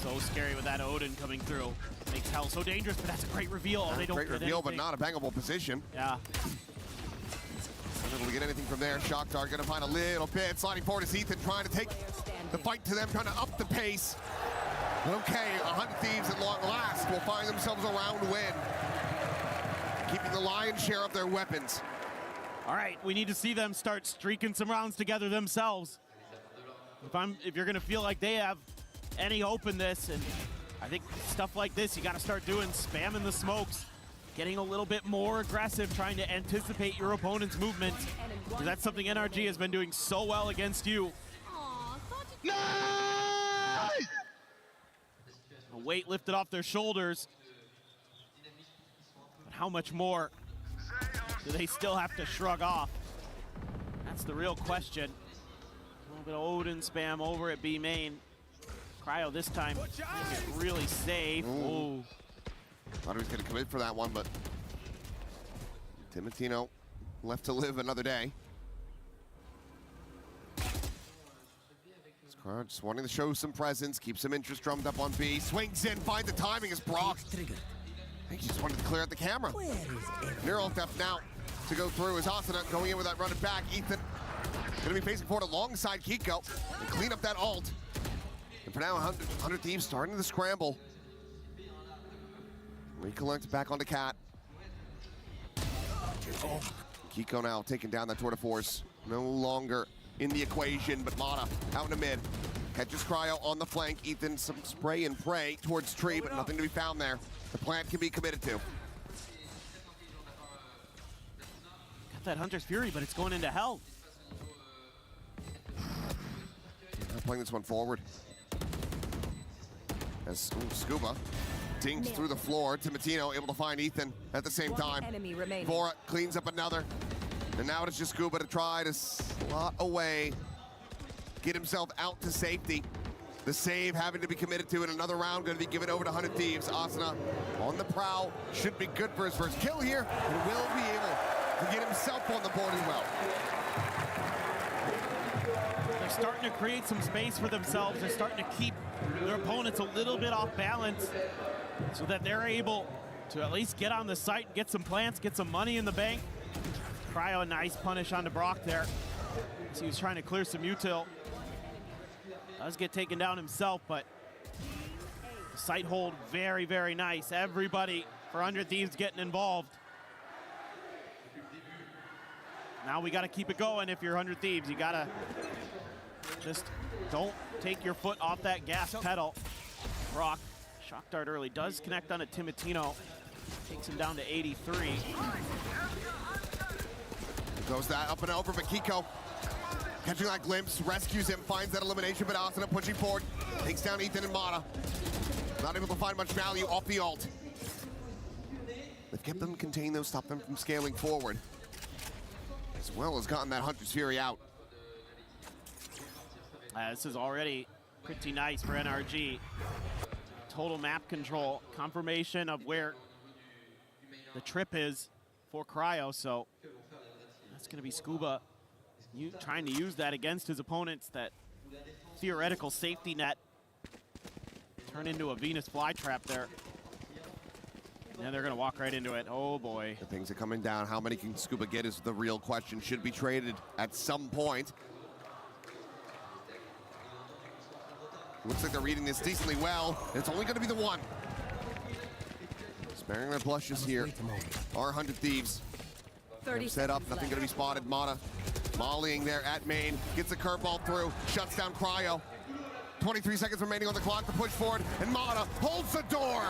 So scary with that Odin coming through. Makes Hell so dangerous, but that's a great reveal. Oh, they don't great get reveal, anything. but not a bangable position. Yeah. Unable to get anything from there. Shock Dart gonna find a little bit. Sliding forward is Ethan trying to take the fight to them, trying to up the pace. Okay, 100 Thieves at long last will find themselves a round win. Keeping the lion's share of their weapons. All right, we need to see them start streaking some rounds together themselves. If you're gonna feel like they have any hope in this, and I think stuff like this, you gotta start doing, spamming the smokes, getting a little bit more aggressive, trying to anticipate your opponent's movement. Because that's something NRG has been doing so well against you. A weight lifted off their shoulders. But how much more do they still have to shrug off? That's the real question. A little bit of Odin spam over at B main. Cryo this time really safe. Ooh. Thought he was going to commit for that one, but Timotino left to live another day. Cryo just wanting to show some presence, keep some interest drummed up on B. Swings in, finds the timing as Brock. I think he just wanted to clear out the camera. Neural theft now to go through as Asuna going in with that running back. Ethan going to be facing forward alongside Kiko and clean up that ult. And for now, 100 Thieves starting the scramble. Recollect back onto Cat. Oh. Kiko now taking down that tour de force. No longer in the equation, but Mata out in the mid. Catches Cryo on the flank. Ethan some spray and pray towards tree, but nothing to be found there. The plant can be committed to. Got that Hunter's Fury, but it's going into hell. Not playing this one forward. As Scuba dings through the floor. Timotino able to find Ethan at the same time. Vora cleans up another. And now it's just Scuba to try to slot away, get himself out to safety. The save having to be committed to in another round, going to be given over to 100 Thieves. Asuna on the prowl, should be good for his first kill here, and will be able to get himself on the board as well. They're starting to create some space for themselves. They're starting to keep their opponents a little bit off balance so that they're able to at least get on the site, get some plants, get some money in the bank. Cryo, a nice punish onto Brock there. So he was trying to clear some util. Does get taken down himself, but the site hold very, very nice. Everybody for 100 Thieves getting involved. Now we got to keep it going if you're 100 Thieves. You got to just don't take your foot off that gas pedal. Brock, shock dart early, does connect on a Timotino. Takes him down to 83. Goes that up and over, but Kiko catching that glimpse, rescues him, finds that elimination, but Asuna pushing forward, takes down Ethan and Mata. Not able to find much value off the ult. They've kept them contained though, stopped them from scaling forward. As well as gotten that Hunter's Fury out. This is already pretty nice for NRG. Total map control, confirmation of where the trip is for Cryo, so that's going to be Scuba trying to use that against his opponents, that theoretical safety net. Turn into a Venus flytrap there. And they're going to walk right into it. Oh, boy. The things are coming down. How many can Scuba get is the real question. Should be traded at some point. Looks like they're reading this decently well. It's only going to be the one. Sparing their blushes here. Our 100 Thieves. Set up, nothing going to be spotted. Mata volleying there at main. Gets a curveball through. Shuts down Cryo. 23 seconds remaining on the clock to push forward. And Mata holds the door.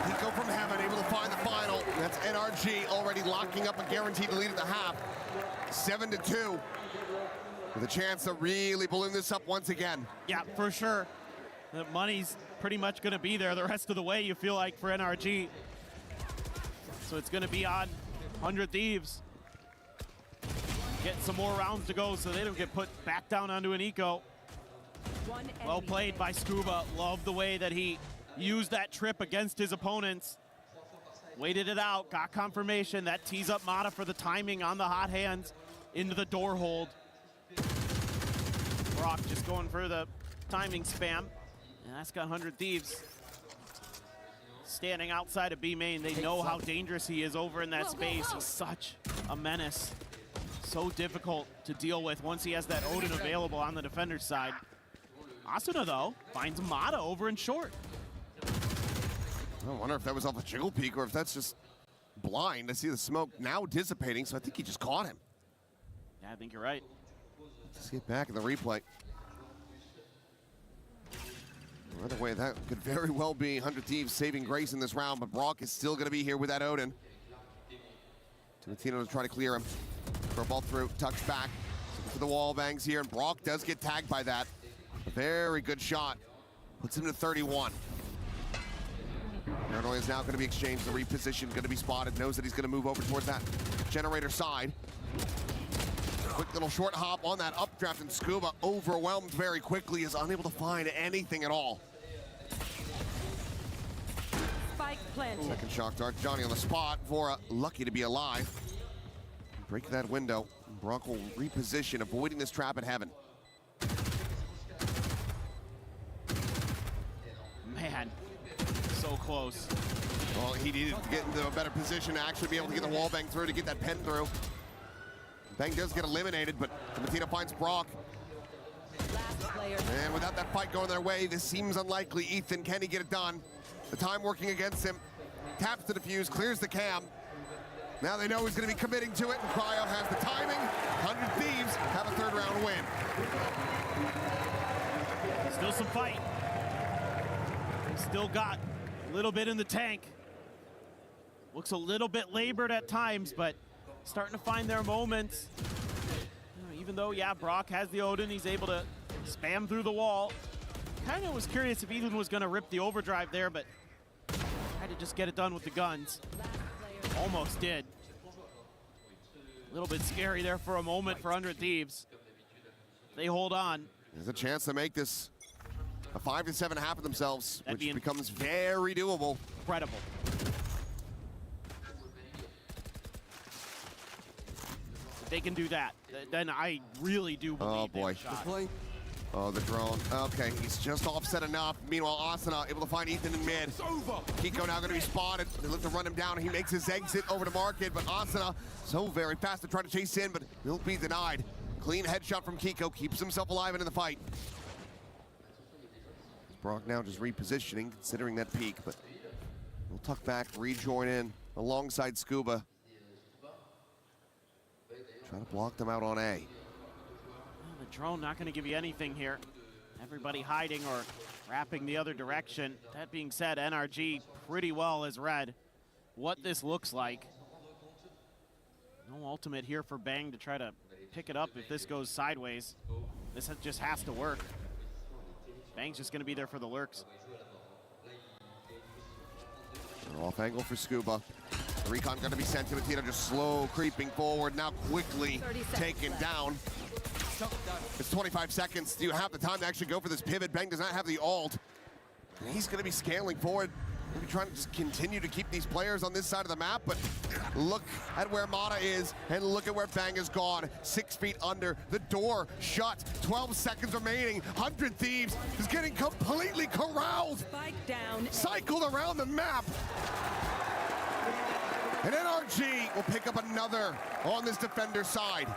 Kiko from heaven, able to find the final. That's NRG already locking up a guaranteed lead at the half. 7-2. With a chance to really balloon this up once again. Yeah, for sure. The money's pretty much going to be there the rest of the way, you feel like, for NRG. So it's going to be on 100 Thieves. Get some more rounds to go so they don't get put back down onto an eco. Well played by Scuba. Love the way that he used that trip against his opponents. Waited it out, got confirmation. That tees up Mata for the timing on the hot hands into the door hold. Brock just going for the timing spam. And that's got 100 Thieves standing outside of B main. They know how dangerous he is over in that space. He's such a menace. So difficult to deal with once he has that Odin available on the defender's side. Asuna, though, finds Mata over in short. I wonder if that was off a jiggle peek or if that's just blind. I see the smoke now dissipating, so I think he just caught him. Yeah, I think you're right. Let's get back in the replay. By the way, that could very well be 100 Thieves saving grace in this round, but Brock is still going to be here with that Odin. Timatino to try to clear him. Curveball through, tucks back. Looking for the wall bangs here, and Brock does get tagged by that. A very good shot. Puts him to 31. Paranoia is now going to be exchanged, the reposition, going to be spotted, knows that he's going to move over towards that generator side. Quick little short hop on that updraft, and Scuba, overwhelmed very quickly, is unable to find anything at all. Spike planted. Second shock dart, Johnny on the spot. Vora lucky to be alive. Break that window. Brock will reposition, avoiding this trap at heaven. Man, so close. Well, he needed to get into a better position to actually be able to get the wall bang through, to get that pen through. Bang does get eliminated, but Timatino finds Brock. And without that fight going their way, this seems unlikely. Ethan, can he get it done? The time working against him. Taps the defuse, clears the cam. Now they know he's going to be committing to it, and Cryo has the timing. 100 Thieves have a third round win. Still some fight. Still got a little bit in the tank. Looks a little bit labored at times, but starting to find their moments. Even though, yeah, Brock has the Odin, he's able to spam through the wall. Kind of was curious if Ethan was going to rip the overdrive there, but tried to just get it done with the guns. Almost did. A little bit scary there for a moment for 100 Thieves. They hold on. There's a chance to make this a 5-7 happen themselves, which becomes very doable. Incredible. If they can do that, then I really do believe. Oh boy. Oh, the drone. Okay, he's just offset enough. Meanwhile, Asuna able to find Ethan in mid. Kiko now going to be spotted. They look to run him down. He makes his exit over to market, but Asuna so very fast to try to chase in, but he'll be denied. Clean headshot from Kiko, keeps himself alive into the fight. Brock now just repositioning, considering that peak, but we'll tuck back, rejoin in alongside Scuba. Try to block them out on A. The drone not going to give you anything here. Everybody hiding or wrapping the other direction. That being said, NRG pretty well has read what this looks like. No ultimate here for Bang to try to pick it up if this goes sideways. This just has to work. Bang's just going to be there for the lurks. Off angle for Scuba. The recon going to be sent to Timatino, just slow creeping forward, now quickly taken down. It's 25 seconds. Do you have the time to actually go for this pivot? Bang does not have the ult. And he's going to be scaling forward. Maybe trying to just continue to keep these players on this side of the map, but look at where Mata is, and look at where Bang has gone. 6 feet under, the door shut, 12 seconds remaining. 100 Thieves is getting completely corralled. Spike down. Cycled around the map. And NRG will pick up another on this defender side.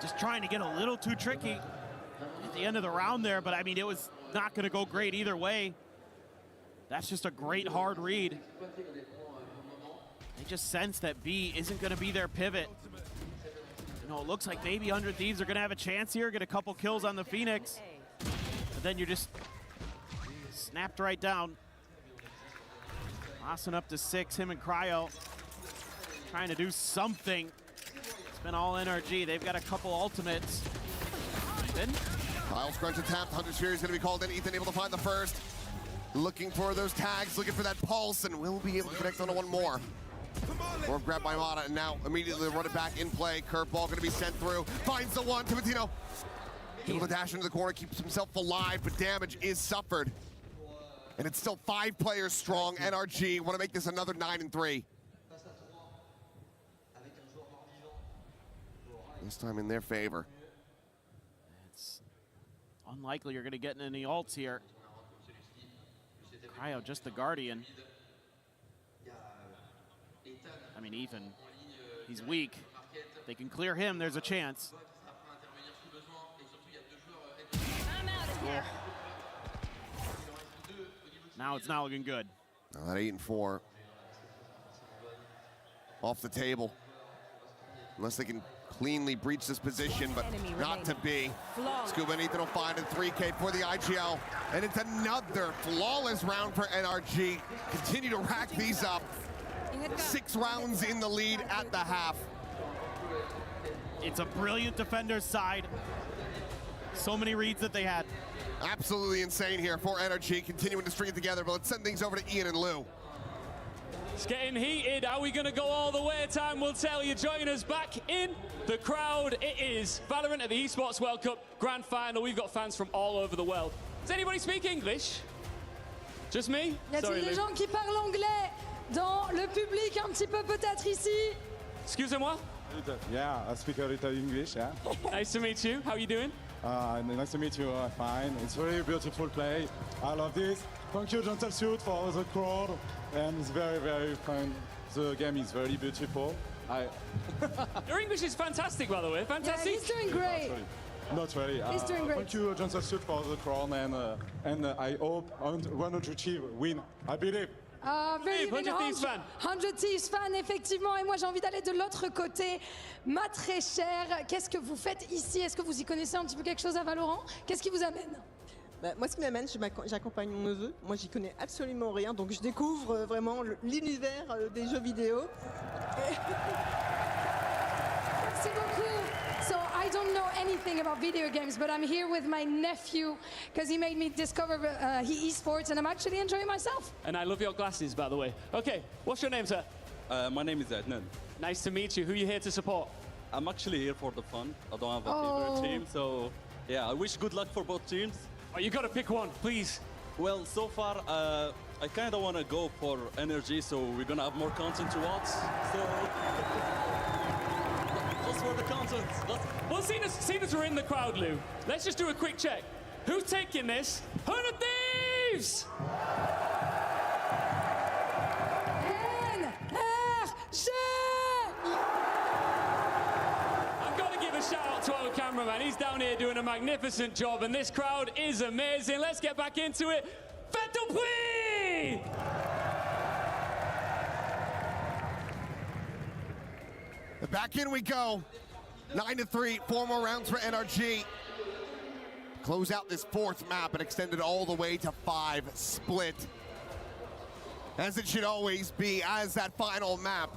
Just trying to get a little too tricky at the end of the round there, but I mean, it was not going to go great either way. That's just a great hard read. They just sense that B isn't going to be their pivot. You know, it looks like maybe 100 Thieves are going to have a chance here, get a couple kills on the Phoenix. But then you're just snapped right down. Lawson up to 6, him and Cryo trying to do something. It's been all NRG. They've got a couple ultimates. Ethan. Kyle's crunch tapped. 100 Sphere is going to be called in. Ethan able to find the first. Looking for those tags, looking for that pulse, and will be able to connect on to one more. Or grabbed by Mata, and now immediately run it back in play. Curveball going to be sent through. Finds the one. Timatino able to dash into the corner, keeps himself alive, but damage is suffered. And it's still 5 players strong. NRG want to make this another 9-3. This time in their favor. It's unlikely you're going to get any ults here. Cryo, just the Guardian. I mean, Ethan, he's weak. They can clear him, there's a chance. Oh. Now it's not looking good. Now that 8-4 off the table. Unless they can cleanly breached this position, but not to be. Scuba and Ethan will find a 3K for the IGL, and it's another flawless round for NRG. Continue to rack these up. 6 rounds in the lead at the half. It's a brilliant defender's side. So many reads that they had. Absolutely insane here for NRG, continuing to string it together, but let's send things over to Ian and Lou. It's getting heated. Are we going to go all the way? Time will tell you. Join us back in the crowd. It is VALORANT at the Esports World Cup Grand Final. We've got fans from all over the world. Does anybody speak English? Just me? Y a-t-il des gens qui parlent anglais dans le public un petit peu peut-être ici? Excusez-moi? Yeah, I speak a little English, yeah. Nice to meet you. How are you doing? Nice to meet you, fine. It's very beautiful play. I love this. Thank you, SatanSid, for the crowd. And it's very, very fun. The game is very beautiful. Your English is fantastic, by the way. Fantastic. Yeah, he's doing great. Not really. He's doing great. Thank you, SatanSid, for the crown, and I hope 100 Chiefs win. I believe. Very 100 Thieves fan, effectivement. Et moi, j'ai envie d'aller de l'autre côté. Ma très chère, qu'est-ce que vous faites ici? Est-ce que vous y connaissez un petit peu quelque chose à Valorant? Qu'est-ce qui vous amène? Moi, ce qui m'amène, j'accompagne mon neveu. Moi, j'y connais absolument rien, donc je découvre vraiment l'univers des jeux vidéo. Merci beaucoup. So I don't know anything about video games, but I'm here with my nephew because he made me discover esports, and I'm actually enjoying myself. And I love your glasses, by the way. Okay, what's your name, sir? My name is Adnan. Nice to meet you. Who are you here to support? I'm actually here for the fun. I don't have a favorite team, so yeah, I wish good luck for both teams. Oh, you got to pick one, please. Well, so far, I kind of want to go for energy, so we're going to have more content to watch. So, that's for the content. Well, seeing as we're in the crowd, Lou, let's just do a quick check. Who's taking this? 100 Thieves! I've got to give a shout out to our cameraman. He's down here doing a magnificent job, and this crowd is amazing. Let's get back into it. Faites please! Back in we go. 9-3, 4 more rounds for NRG. Close out this 4th map and extend it all the way to 5 split. As it should always be, as that final map.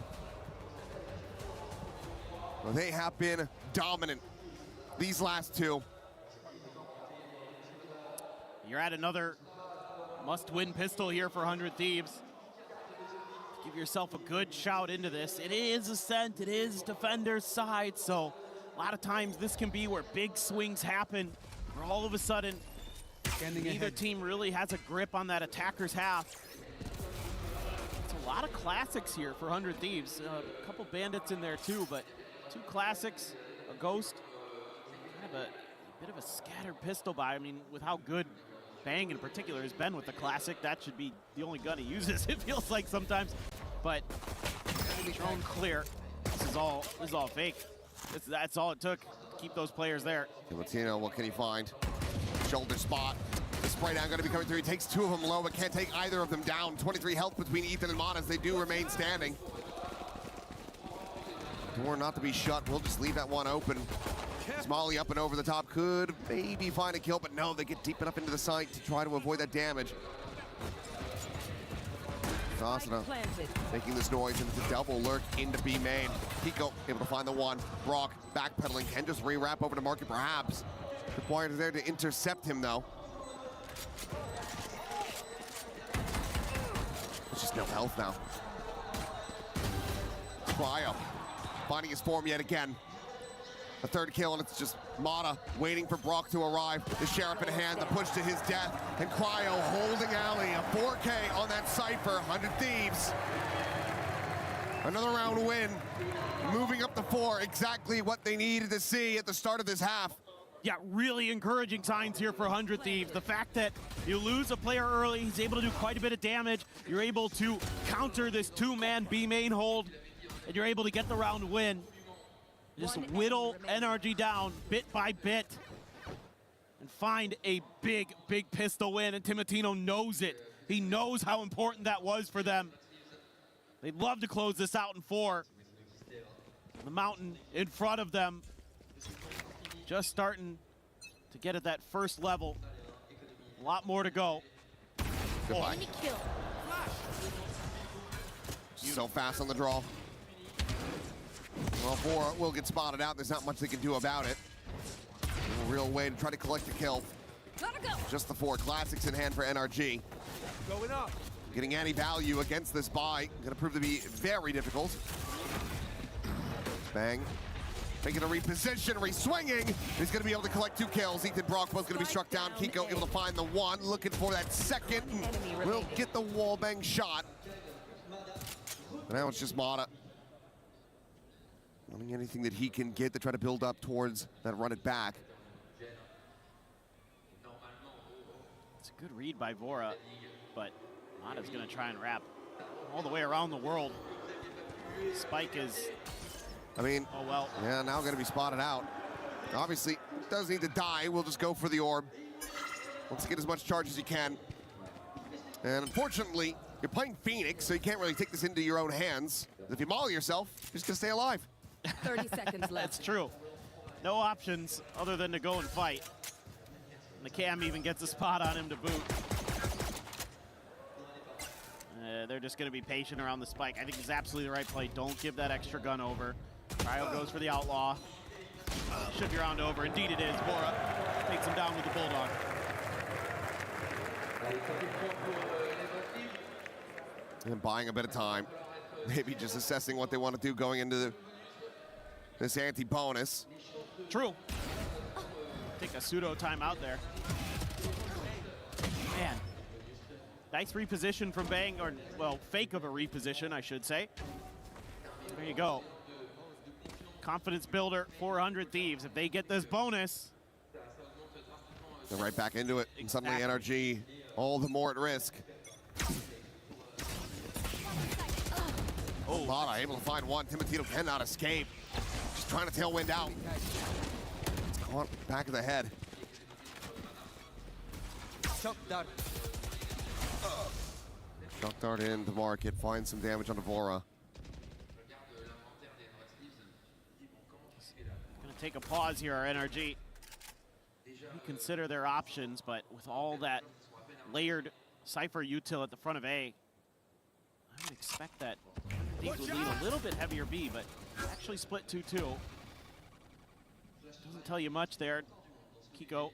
Well, they have been dominant these last 2. You're at another must-win pistol here for 100 Thieves. Give yourself a good shout into this. It is Ascent, it is defender's side, so a lot of times this can be where big swings happen, where all of a sudden neither team really has a grip on that attacker's half. It's a lot of classics here for 100 Thieves. A couple bandits in there too, but 2 classics, a ghost, kind of a bit of a scattered pistol buy. I mean, with how good Bang in particular has been with the classic, that should be the only gun he uses, it feels like sometimes. But drone clear. This is all fake. That's all it took to keep those players there. Latino, what can he find? Shoulder spot. The spray down going to be coming through. He takes 2 of them low, but can't take either of them down. 23 health between Ethan and Mon as they do remain standing. Door not to be shut. We'll just leave that one open. Smalley up and over the top, could maybe find a kill, but no, they get deep enough into the site to try to avoid that damage. Asana making this noise, and it's a double lurk into B main. Pico able to find the one. Brock backpedaling, can just re-wrap over to Market perhaps. Required there to intercept him though. There's just no health now. Cryo finding his form yet again. A 3rd kill, and it's just Mata waiting for Brock to arrive. The Sheriff in hand, the push to his death, and Cryo holding alley. A 4K on that Cypher, 100 Thieves. Another round win, moving up to 4, exactly what they needed to see at the start of this half. Yeah, really encouraging signs here for 100 Thieves. The fact that you lose a player early, he's able to do quite a bit of damage. You're able to counter this 2-man B main hold, and you're able to get the round win. Just whittle NRG down bit by bit and find a big, big pistol win, and Timotino knows it. He knows how important that was for them. They'd love to close this out in 4. The mountain in front of them. Just starting to get at that first level. A lot more to go. Goodbye. Enemy kill. So fast on the draw. Well, Vora will get spotted out. There's not much they can do about it. No real way to try to collect the kill. Gotta go. Just the 4 classics in hand for NRG. Going up. Getting any value against this buy. Going to prove to be very difficult. Bang. Making a reposition, re-swinging. He's going to be able to collect 2 kills. Ethan Brockbo's going to be struck down. Kiko able to find the 1. Looking for that second. Will get the wallbang shot. But now it's just Mata. Wanting anything that he can get to try to build up towards that run it back. It's a good read by Vora, but Mata's going to try and wrap all the way around the world. Spike is... I mean, oh well. Yeah, now going to be spotted out. Obviously, does need to die. We'll just go for the orb. Let's get as much charge as you can. And unfortunately, you're playing Phoenix, so you can't really take this into your own hands. If you maul yourself, you're just going to stay alive. 30 seconds left. That's true. No options other than to go and fight. And the cam even gets a spot on him to boot. They're just going to be patient around the spike. I think it's absolutely the right play. Don't give that extra gun over. Cryo goes for the outlaw. Should be round over. Indeed it is. Vora takes him down with the bulldog. And buying a bit of time. Maybe just assessing what they want to do going into this anti-bonus. True. Take a pseudo timeout there. Man. Nice reposition from Bang, or, well, fake of a reposition, I should say. There you go. Confidence builder, 400 Thieves. If they get this bonus. They're right back into it. And suddenly NRG all the more at risk. Oh, Mata able to find 1. Timotino cannot escape. Just trying to tailwind out. It's caught back of the head. Shock dart. Shock dart in the market, finds some damage on Vora. Gonna take a pause here, our NRG. Consider their options, but with all that layered Cypher util at the front of A, I would expect that these would lead a little bit heavier B, but actually split 2-2. Doesn't tell you much there. Kiko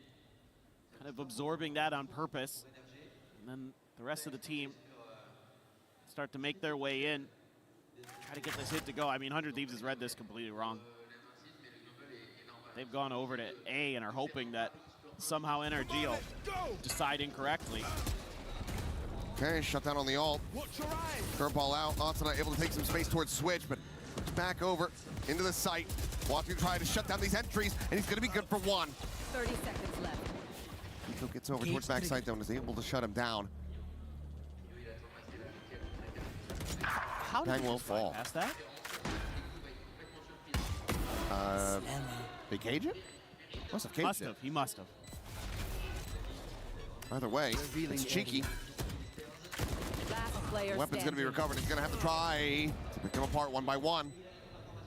kind of absorbing that on purpose. And then the rest of the team start to make their way in. Try to get this hit to go. I mean, 100 Thieves has read this completely wrong. They've gone over to A and are hoping that somehow NRG will decide incorrectly. Okay, shut down on the ult. Curveball out. Otsuna able to take some space towards Switch, but back over into the site. Watching try to shut down these entries, and he's going to be good for 1. 30 seconds left. Kiko gets over towards backside though and is able to shut him down. How did Bang he will just fly fall. past that? They cage it? Must have caged it. He must have. Either way, it's cheeky. Last player Weapon's going to be standing. recovered. He's going to have to try to pick them apart 1 by 1.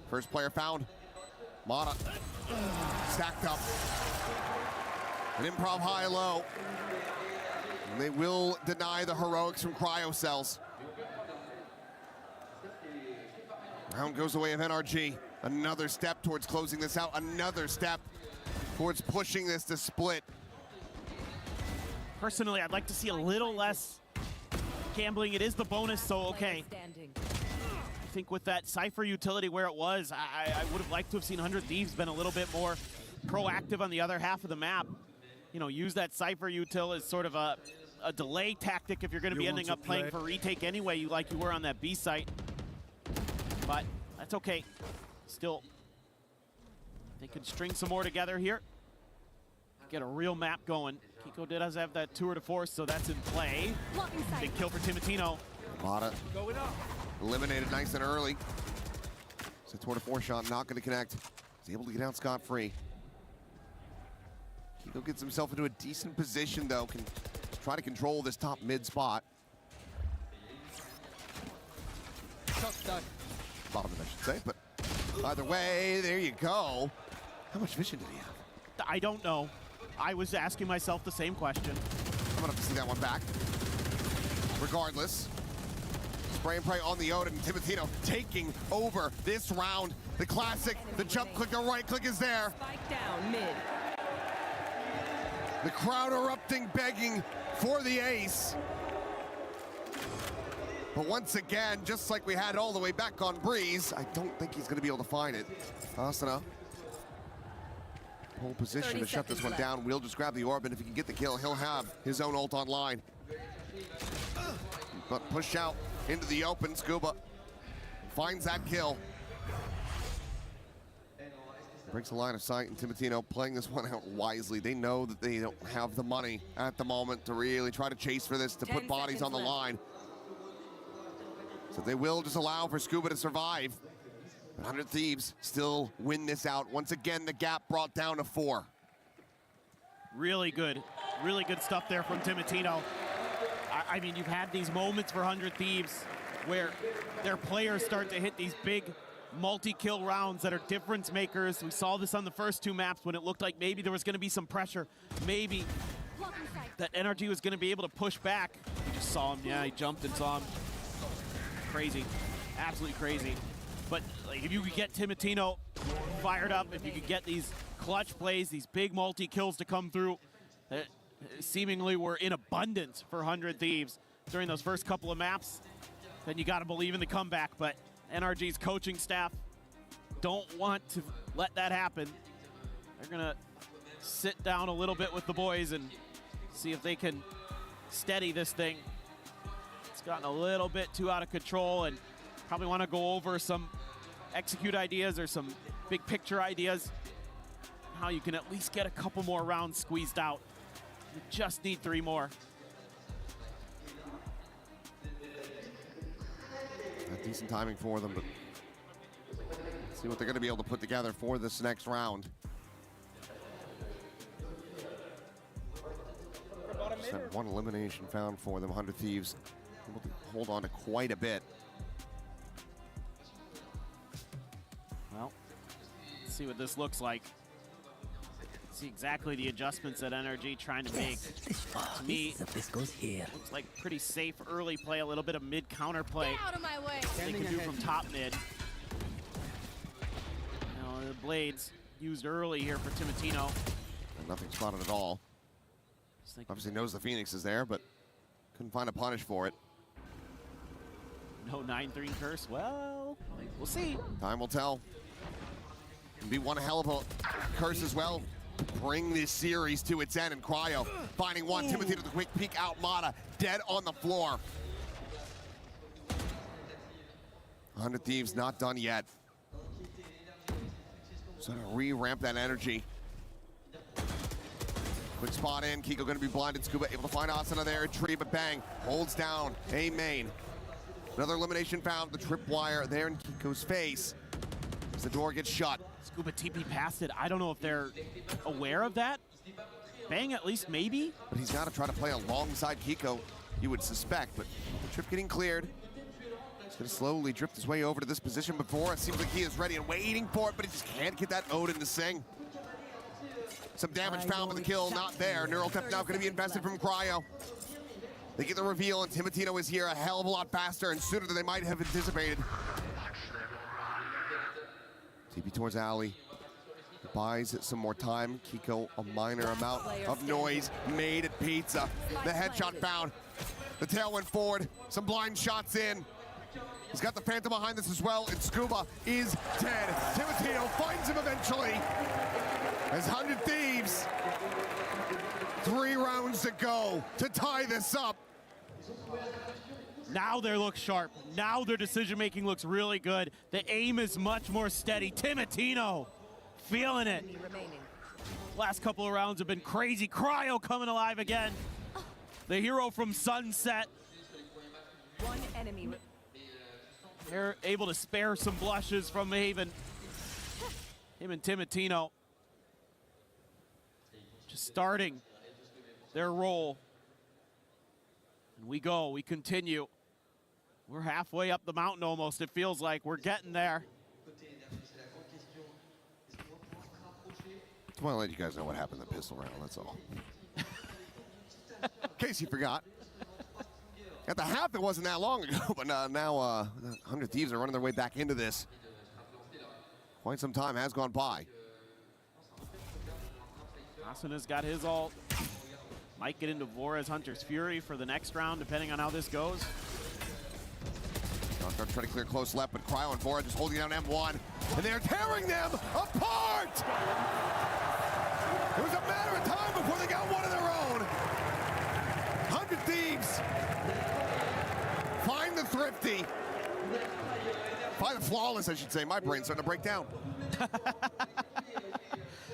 First player found. Mata stacked up. An improv high-low. And they will deny the heroics from cryo cells. Round goes the way of NRG. Another step towards closing this out. Another step towards pushing this to split. Personally, I'd like to see a little less gambling. It is the bonus, so okay. I think with that Cypher utility where it was, I would have liked to have seen 100 Thieves been a little bit more proactive on the other half of the map. You know, use that Cypher util as sort of a delay tactic if you're going to be ending up playing for retake anyway, like you were on that B site. But that's okay. Still, they could string some more together here. Get a real map going. Kiko does have that tour de force, so that's in play. Big kill for Timotino. Mata eliminated nice and early. It's a tour de force shot, not going to connect. He's able to get out scot-free. Kiko gets himself into a decent position, though. Can try to control this top mid spot. Bottom of it, I should say, but Either way, there you go. How much vision did he have? I don't know. I was asking myself the same question. I'm gonna have to see that one back. Regardless, spray and pray on the Odin. Timotino taking over this round. The classic, the jump click, the right click is there. Spike down mid. The crowd erupting, begging for the ace. But once again, just like we had all the way back on Breeze, I don't think he's gonna be able to find it. Asana, pole position to shut this one down. We'll just grab the orb, and if he can get the kill, he'll have his own ult online. But push out into the open, Scuba finds that kill. Breaks the line of sight, and Timotino playing this one out wisely. They know that they don't have the money at the moment to really try to chase for this, to put bodies on the line. So they will just allow for Scuba to survive. 100 Thieves still win this out. Once again, the gap brought down to 4. Really good stuff there from Timotino. I mean, you've had these moments for 100 Thieves where their players start to hit these big multi-kill rounds that are difference makers. We saw this on the first 2 maps when it looked like maybe there was going to be some pressure. Maybe that NRG was going to be able to push back. You just saw him. Yeah, he jumped and saw him. Crazy. Absolutely crazy. But like, if you could get Timotino fired up, if you could get these clutch plays, these big multi-kills to come through, seemingly were in abundance for 100 Thieves during those first couple of maps, then you got to believe in the comeback. But NRG's coaching staff don't want to let that happen. They're going to sit down a little bit with the boys and see if they can steady this thing. It's gotten a little bit too out of control, and probably want to go over some execute ideas or some big picture ideas, how you can at least get a couple more rounds squeezed out. You just need 3 more. Decent timing for them, but let's see what they're going to be able to put together for this next round. Just that one elimination found for them. 100 Thieves able to hold on to quite a bit. Well, let's see what this looks like. See exactly the adjustments that NRG trying to make. To me, this goes here. Looks like pretty safe early play, a little bit of mid counter play. Get out of my way. They can do from top mid. Now the blades used early here for Timotino. Nothing spotted at all. Obviously knows the Phoenix is there, but couldn't find a punish for it. No 9-3 curse. Well, we'll see. Time will tell. It'll be one hell of a curse as well. Bring this series to its end, and Cryo finding one. Timothy to the quick peek out. Mata dead on the floor. 100 Thieves not done yet. So to re-ramp that energy. Quick spot in. Kiko going to be blinded. Scuba able to find Asana there. A tree, but bang. Holds down a main. Another elimination found. The tripwire there in Kiko's face as the door gets shut. Scuba TP past it. I don't know if they're aware of that. Bang, at least maybe. But he's got to try to play alongside Kiko, you would suspect. But the trip getting cleared. He's going to slowly drift his way over to this position before. It seems like he is ready and waiting for it, but he just can't get that Odin to sing. Some damage found, but the kill not there. Neural Tap now going to be invested from Cryo. They get the reveal, and Timotino is here a hell of a lot faster and sooner than they might have anticipated. TP towards Alley. Buys it some more time. Kiko, a minor amount of noise made at Pizza. The headshot found. The tail went forward. Some blind shots in. He's got the Phantom behind this as well, and Scuba is dead. Timotino finds him eventually. As 100 Thieves, 3 rounds to go to tie this up. Now they look sharp. Now their decision-making looks really good. The aim is much more steady. Timotino feeling it. Last couple of rounds have been crazy. Cryo coming alive again. The hero from Sunset. One enemy. They're able to spare some blushes from Haven. Him and Timotino just starting their role. And we go, we continue. We're halfway up the mountain almost, it feels like. We're getting there. Just want to let you guys know what happened in the pistol round, that's all. In case you forgot. At the half, it wasn't that long ago, but now 100 Thieves are running their way back into this. Quite some time has gone by. Asuna's got his ult. Might get into Vora's Hunter's Fury for the next round, depending on how this goes. Trying to clear close left, but Cryo and Vora just holding down M1, and they're tearing them apart! It was a matter of time before they got one of their own. 100 Thieves find the thrifty. Find the flawless, I should say. My brain's starting to break down.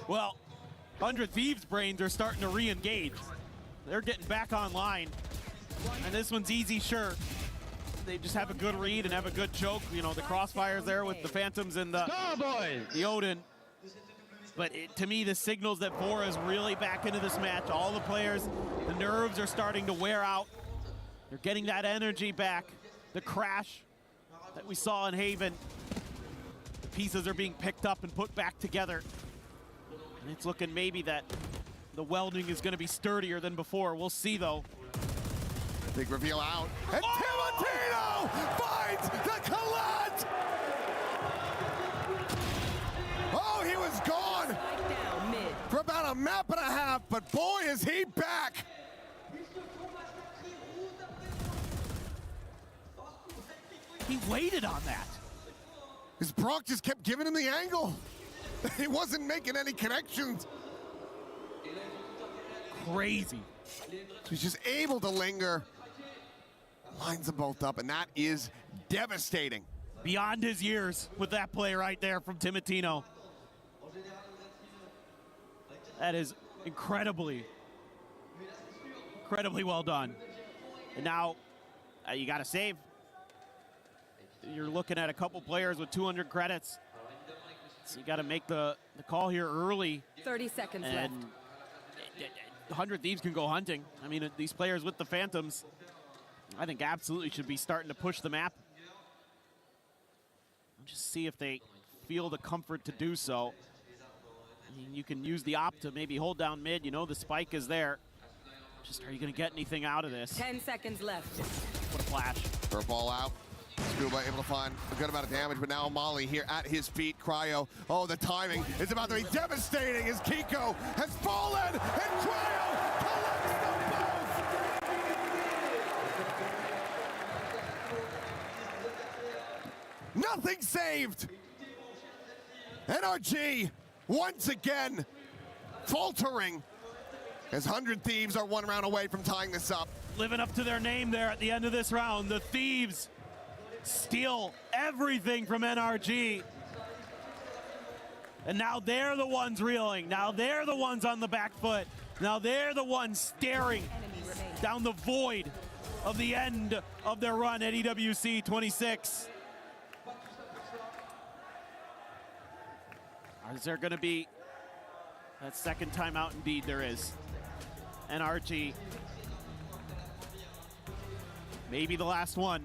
Well, 100 Thieves' brains are starting to re-engage. They're getting back online. And this one's easy, sure. They just have a good read and have a good choke. You know, the crossfires there with the Phantoms and the Odin. But to me, this signals that Vora is really back into this match. All the players, the nerves are starting to wear out. They're getting that energy back. The crash that we saw in Haven. The pieces are being picked up and put back together. And it's looking maybe that the welding is going to be sturdier than before. We'll see, though. Big reveal out. And Timotino finds the Colette! Oh, he was gone for about a map and a half, but boy, is he back! He waited on that. His Brock just kept giving him the angle. He wasn't making any connections. Crazy. He's just able to linger. Lines them both up, and that is devastating. Beyond his years with that play right there from Timotino. That is incredibly well done. And now you got to save. You're looking at a couple players with 200 credits. So you got to make the call here early. 30 seconds and left. 100 Thieves can go hunting. I mean, these players with the Phantoms, I think absolutely should be starting to push the map. Just see if they feel the comfort to do so. I mean, you can use the op to maybe hold down mid. You know the spike is there. Just, are you going to get anything out of this? 10 seconds left. What a flash. Throw ball out. Scuba able to find a good amount of damage, but now Molly here at his feet. Cryo, oh, the timing is about to be devastating as Kiko has fallen, and Cryo collects them both! Nothing saved! NRG, once again, faltering as 100 Thieves are one round away from tying this up. Living up to their name there at the end of this round, the Thieves steal everything from NRG. And now they're the ones reeling. Now they're the ones on the back foot. Now they're the ones staring down the void of the end of their run at EWC 26. Is there going to be that second timeout? Indeed, there is. NRG, maybe the last one.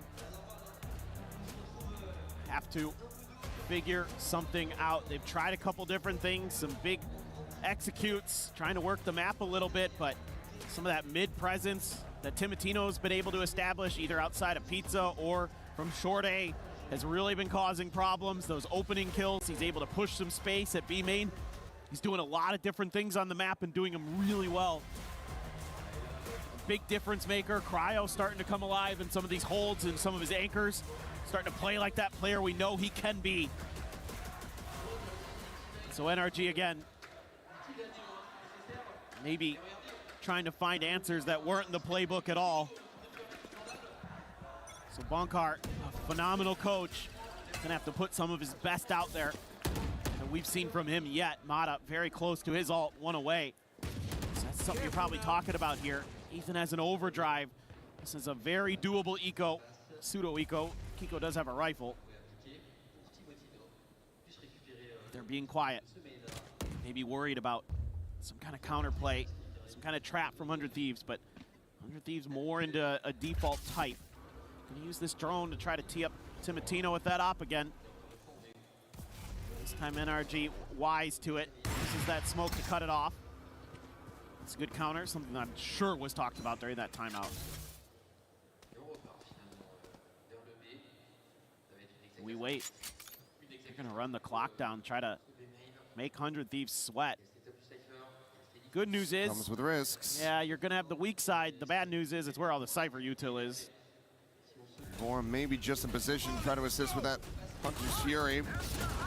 Have to figure something out. They've tried a couple different things, some big executes, trying to work the map a little bit, but some of that mid presence that Timotino's been able to establish either outside of Pizza or from Short A has really been causing problems. Those opening kills, he's able to push some space at B main. He's doing a lot of different things on the map and doing them really well. Big difference maker. Cryo starting to come alive in some of these holds and some of his anchors. Starting to play like that player we know he can be. So NRG again, maybe trying to find answers that weren't in the playbook at all. So Bonkar, a phenomenal coach, gonna have to put some of his best out there that we've seen from him yet. Mata very close to his ult, one away. So that's something you're probably talking about here. Ethan has an overdrive. This is a very doable eco, pseudo eco. Kiko does have a rifle. They're being quiet. Maybe worried about some kind of counterplay, some kind of trap from 100 Thieves, but 100 Thieves more into a default type. Gonna use this drone to try to tee up Timotino with that op again. This time NRG wise to it. Uses that smoke to cut it off. It's a good counter, something I'm sure was talked about during that timeout. We wait. They're gonna run the clock down, try to make 100 Thieves sweat. Good news is, comes with risks. Yeah, you're gonna have the weak side. The bad news is it's where all the Cypher util is. Or maybe just in position to try to assist with that Puncher's Fury.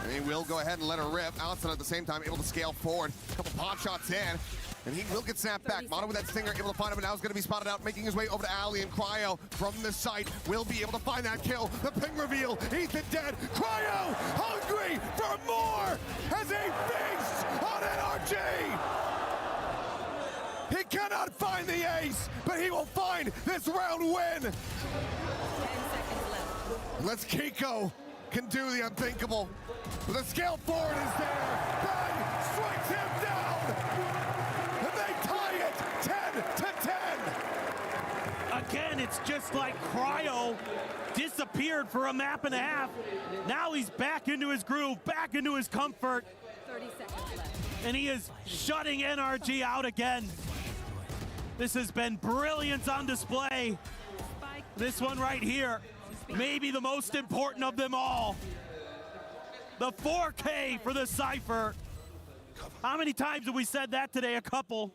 And he will go ahead and let her rip. Allison at the same time able to scale forward. A couple pot shots in. And he will get snapped back. Mono with that stinger, able to find him, and now he's going to be spotted out, making his way over to Ali, and Cryo from the site will be able to find that kill. The ping reveal, Ethan dead. Cryo hungry for more as he feasts on NRG. He cannot find the ace, but he will find this round win. 10 seconds left. Let's Kiko can do the unthinkable. The scale forward is there. Bang strikes him down. And they tie it 10-10. Again, it's just like Cryo disappeared for a map and a half. Now he's back into his groove, back into his comfort. 30 seconds left. And he is shutting NRG out again. This has been brilliance on display. This one right here, maybe the most important of them all. The 4K for the Cypher. How many times have we said that today? A couple.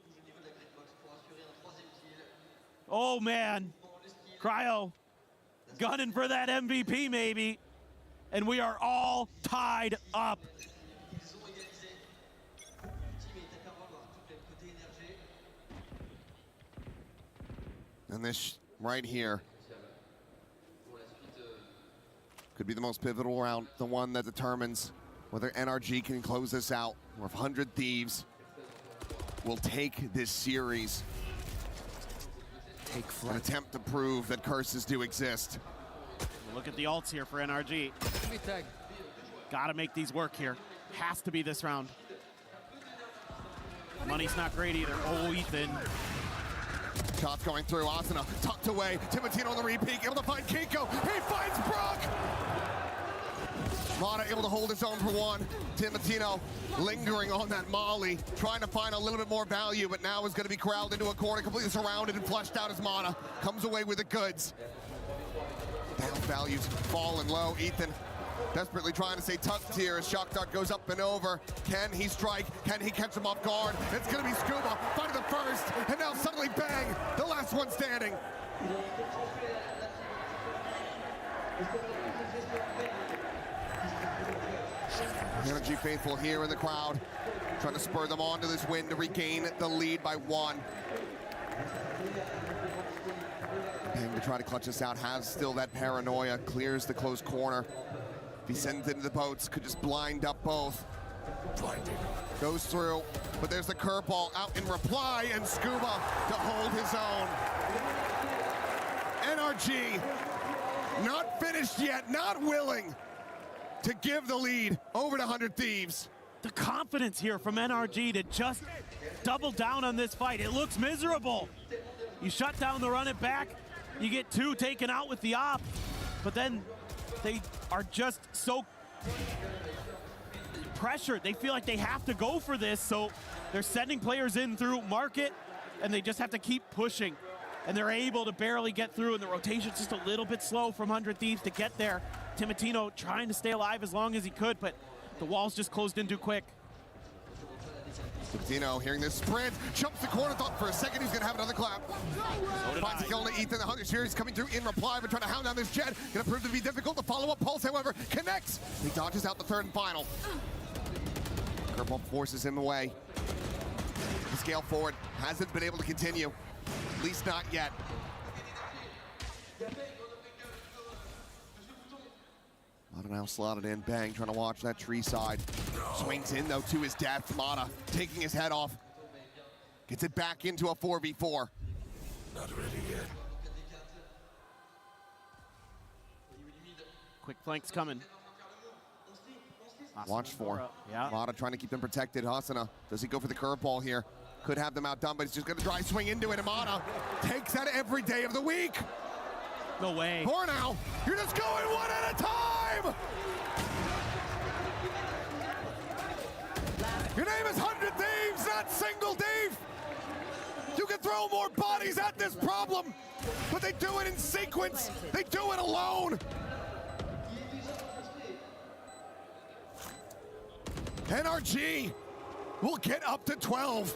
Oh man, Cryo gunning for that MVP maybe. And we are all tied up. And this right here could be the most pivotal round, the one that determines whether NRG can close this out, or if 100 Thieves will take this series. An attempt to prove that curses do exist. Look at the ults here for NRG. Gotta make these work here. Has to be this round. Money's not great either. Oh, Ethan. Shots going through. Asuna tucked away. Timotino on the repeat, able to find Kiko. He finds Brock. Rada able to hold his own for one. Timotino lingering on that molly, trying to find a little bit more value, but now is going to be corralled into a corner, completely surrounded and flushed out as Mana comes away with the goods. Down values falling low. Ethan desperately trying to stay tucked here as Shock Dart goes up and over. Can he strike? Can he catch him off guard? It's going to be Scuba finding the first, and now suddenly bang, the last one standing. Energy faithful here in the crowd, trying to spur them on to this win to regain the lead by one. Bang to try to clutch this out, has still that paranoia, clears the close corner. If he sends it into the boats, could just blind up both. Goes through, but there's the curveball out in reply, and Scuba to hold his own. NRG, not finished yet, not willing to give the lead over to 100 Thieves. The confidence here from NRG to just double down on this fight. It looks miserable. You shut down the run it back, you get two taken out with the op, but then they are just so pressured. They feel like they have to go for this, so they're sending players in through market, and they just have to keep pushing. And they're able to barely get through, and the rotation's just a little bit slow from 100 Thieves to get there. Timotino trying to stay alive as long as he could, but the walls just closed in too quick. Timotino hearing this sprint, jumps the corner, thought for a second he's gonna have another clap. Finds a kill to Ethan, the 100 series coming through in reply, but trying to hound down this Jet. Gonna prove to be difficult. The follow-up pulse, however, connects. He dodges out the third and final. Curveball forces him away. The scale forward hasn't been able to continue, at least not yet. Mata now slotted in, Bang trying to watch that tree side. Swings in though to his death. Mata taking his head off. Gets it back into a 4v4. Not ready yet. Quick flanks coming. Watch for. Yeah. Mata trying to keep them protected. Hasana, does he go for the curveball here? Could have them outdone, but he's just gonna dry swing into it. And Mata takes that every day of the week. No way. For now, you're just going one at a time! Your name is 100 not single, Dave! You can throw more bodies at this problem, but they do it in sequence. They do it alone. NRG will get up to 12.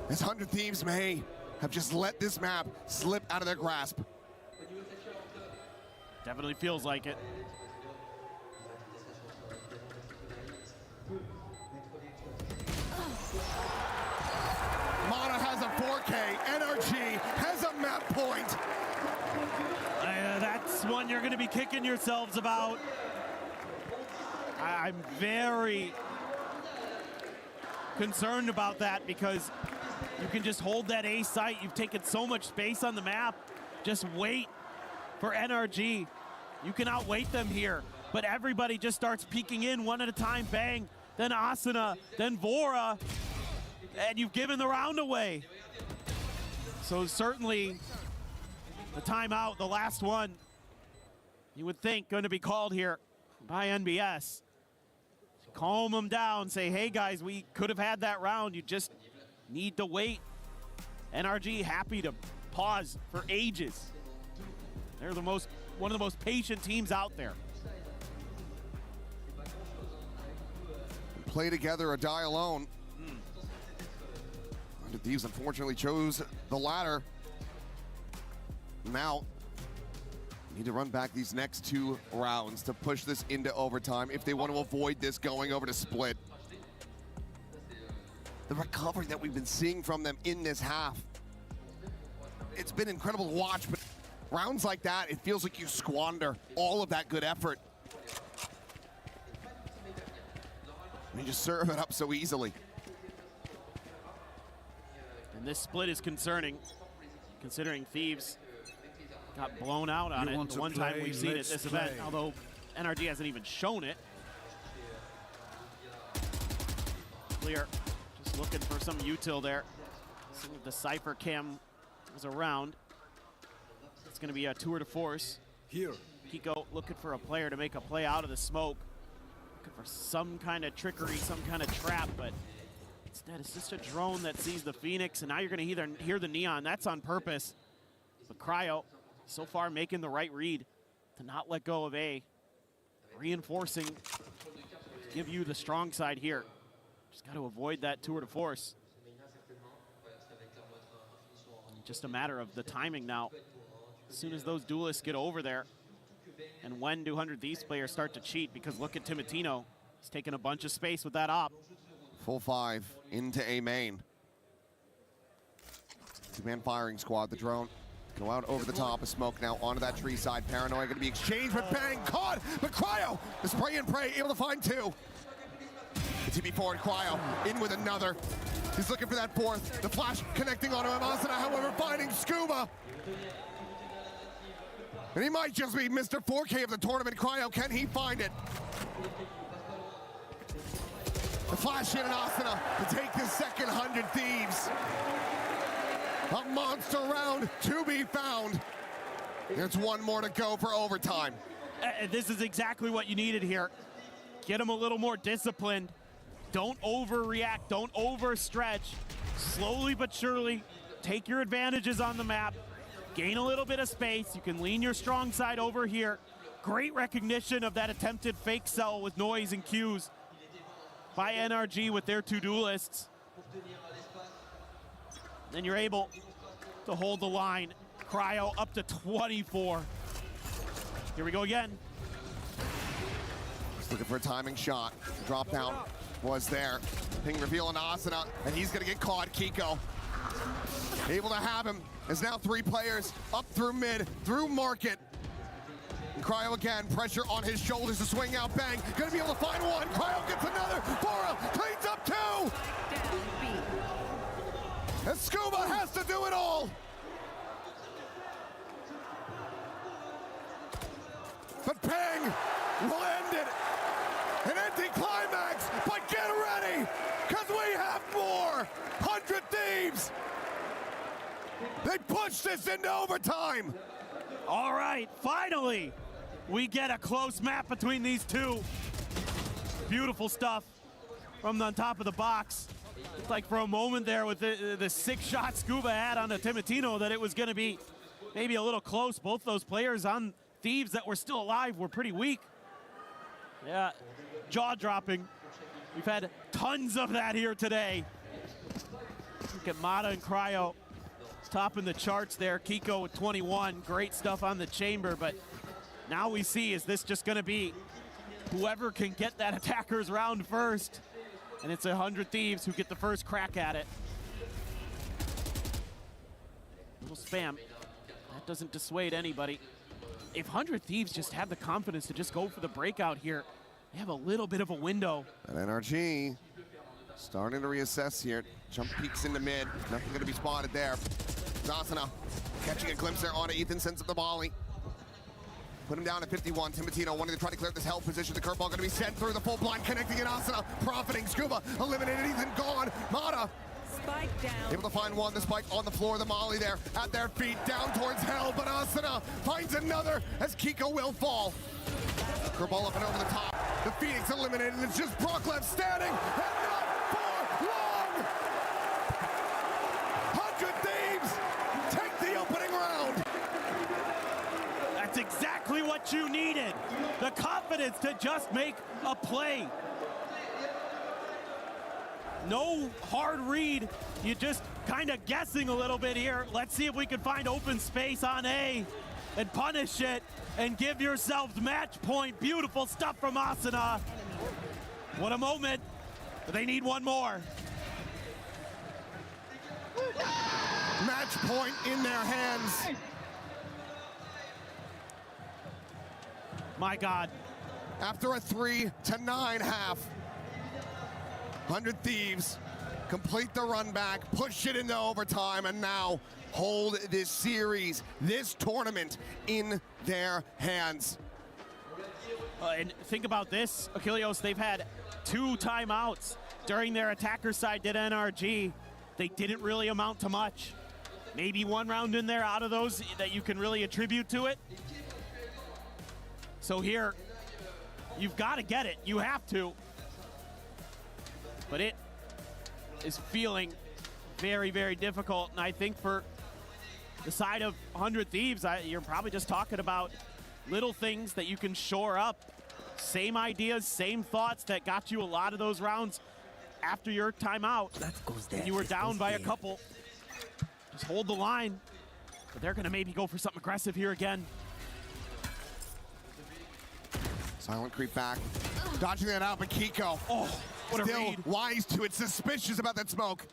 As 100 Thieves may have just let this map slip out of their grasp. Definitely feels like it. Mana has a 4K, NRG has a map point. That's one you're going to be kicking yourselves about. I'm very concerned about that because you can just hold that A site. You've taken so much space on the map. Just wait for NRG. You can outweight them here, but everybody just starts peeking in one at a time. Bang, then Asuna, then Vora, and you've given the round away. So certainly the timeout, the last one, you would think going to be called here by NBS. Calm them down, say, hey guys, we could have had that round. You just need to wait. NRG happy to pause for ages. They're one of the most patient teams out there. Play together or die alone. 100 Thieves unfortunately chose the latter. Now, need to run back these next 2 rounds to push this into overtime if they want to avoid this going over to split. The recovery that we've been seeing from them in this half, it's been incredible to watch, but rounds like that, it feels like you squander all of that good effort. You just serve it up so easily. And this split is concerning, considering Thieves got blown out on it the one time we've seen it at this event, although NRG hasn't even shown it. Clear, just looking for some util there. Seeing if the Cypher cam is around. It's gonna be a tour de force. Here. Kiko looking for a player to make a play out of the smoke. Looking for some kind of trickery, some kind of trap, but instead it's just a drone that sees the Phoenix, and now you're gonna either hear the Neon. That's on purpose. But Cryo, so far making the right read to not let go of A. Reinforcing to give you the strong side here. Just got to avoid that tour de force. Just a matter of the timing now. As soon as those duelists get over there, and when do 100 Thieves players start to cheat? Because look at Timotino. He's taking a bunch of space with that op. Full 5 into A main. 2-man firing squad, the drone. Go out over the top of smoke now onto that tree side. Paranoia going to be exchanged, but bang, caught! But Cryo, the spray and pray, able to find 2. The TP forward, Cryo in with another. He's looking for that 4th. The flash connecting onto Asuna, however, finding Scuba. And he might just be Mr. 4K of the tournament. Cryo, can he find it? The flash in and Asuna to take the second 100 Thieves. A monster round to be found. There's one more to go for overtime. This is exactly what you needed here. Get them a little more disciplined. Don't overreact, don't overstretch. Slowly but surely, take your advantages on the map. Gain a little bit of space. You can lean your strong side over here. Great recognition of that attempted fake sell with noise and cues by NRG with their 2 duelists. Then you're able to hold the line. Cryo up to 24. Here we go again. Just looking for a timing shot. Drop down was there. Ping reveal on Asuna, and he's gonna get caught. Kiko able to have him. There's now 3 players up through mid, through market. And Cryo again, pressure on his shoulders to swing out. Bang, gonna be able to find 1. Cryo gets another. Bora cleans up 2. And Scuba has to do it all. But Pang will end it. An anti-climax, but get ready, because we have more 100 Thieves. They push this into overtime. All right, finally, we get a close map between these 2. Beautiful stuff. from on top of the box. It's like for a moment there with the 6-shot Scuba had on the Timatino that it was going to be maybe a little close. Both those players on Thieves that were still alive were pretty weak. Yeah, jaw-dropping. We've had tons of that here today. Look at Mata and Cryo topping the charts there. Kiko with 21, great stuff on the chamber, but now we see, is this just gonna be whoever can get that attacker's round first? And it's 100 Thieves who get the first crack at it. Little spam, that doesn't dissuade anybody. If 100 Thieves just have the confidence to just go for the breakout here, they have a little bit of a window. And NRG starting to reassess here. Jump peeks into mid. Nothing going to be spotted there. Zasana catching a glimpse there onto Ethan Sense of the volley. Put him down at 51. Timatino wanting to try to clear this held position. The curveball going to be sent through the full blind, connecting in Asana. Profiting. Scuba eliminated. Ethan gone. Mata Spike down. able to find one. The spike on the floor. The molly there at their feet. Down towards hell. But Asana finds another as Kiko will fall. Curveball up and over the top. The Phoenix eliminated. It's just Brock left standing. And not for long. 100 Thieves take the opening round. That's exactly what you needed. The confidence to just make a play. No hard read. You just kind of guessing a little bit here. Let's see if we can find open space on A and punish it and give yourselves match point. Beautiful stuff from Asana. What a moment. They need one more. Match point in their hands. My God. After a 3-9 half, 100 Thieves complete the run back, push it into overtime, and now hold this series, this tournament in their hands. And think about this, Achilleos, they've had 2 timeouts during their attacker side did NRG. They didn't really amount to much. Maybe one round in there out of those that you can really attribute to it. So here, you've got to get it. You have to. But it is feeling very, very difficult. And I think for the side of 100 Thieves, you're probably just talking about little things that you can shore up. Same ideas, same thoughts that got you a lot of those rounds after your timeout. And you were down by a couple. Just hold the line. But they're going to maybe go for something aggressive here again. Silent creep back. Dodging that out, but Kiko. Oh, what still a read. wise to it, suspicious about that smoke.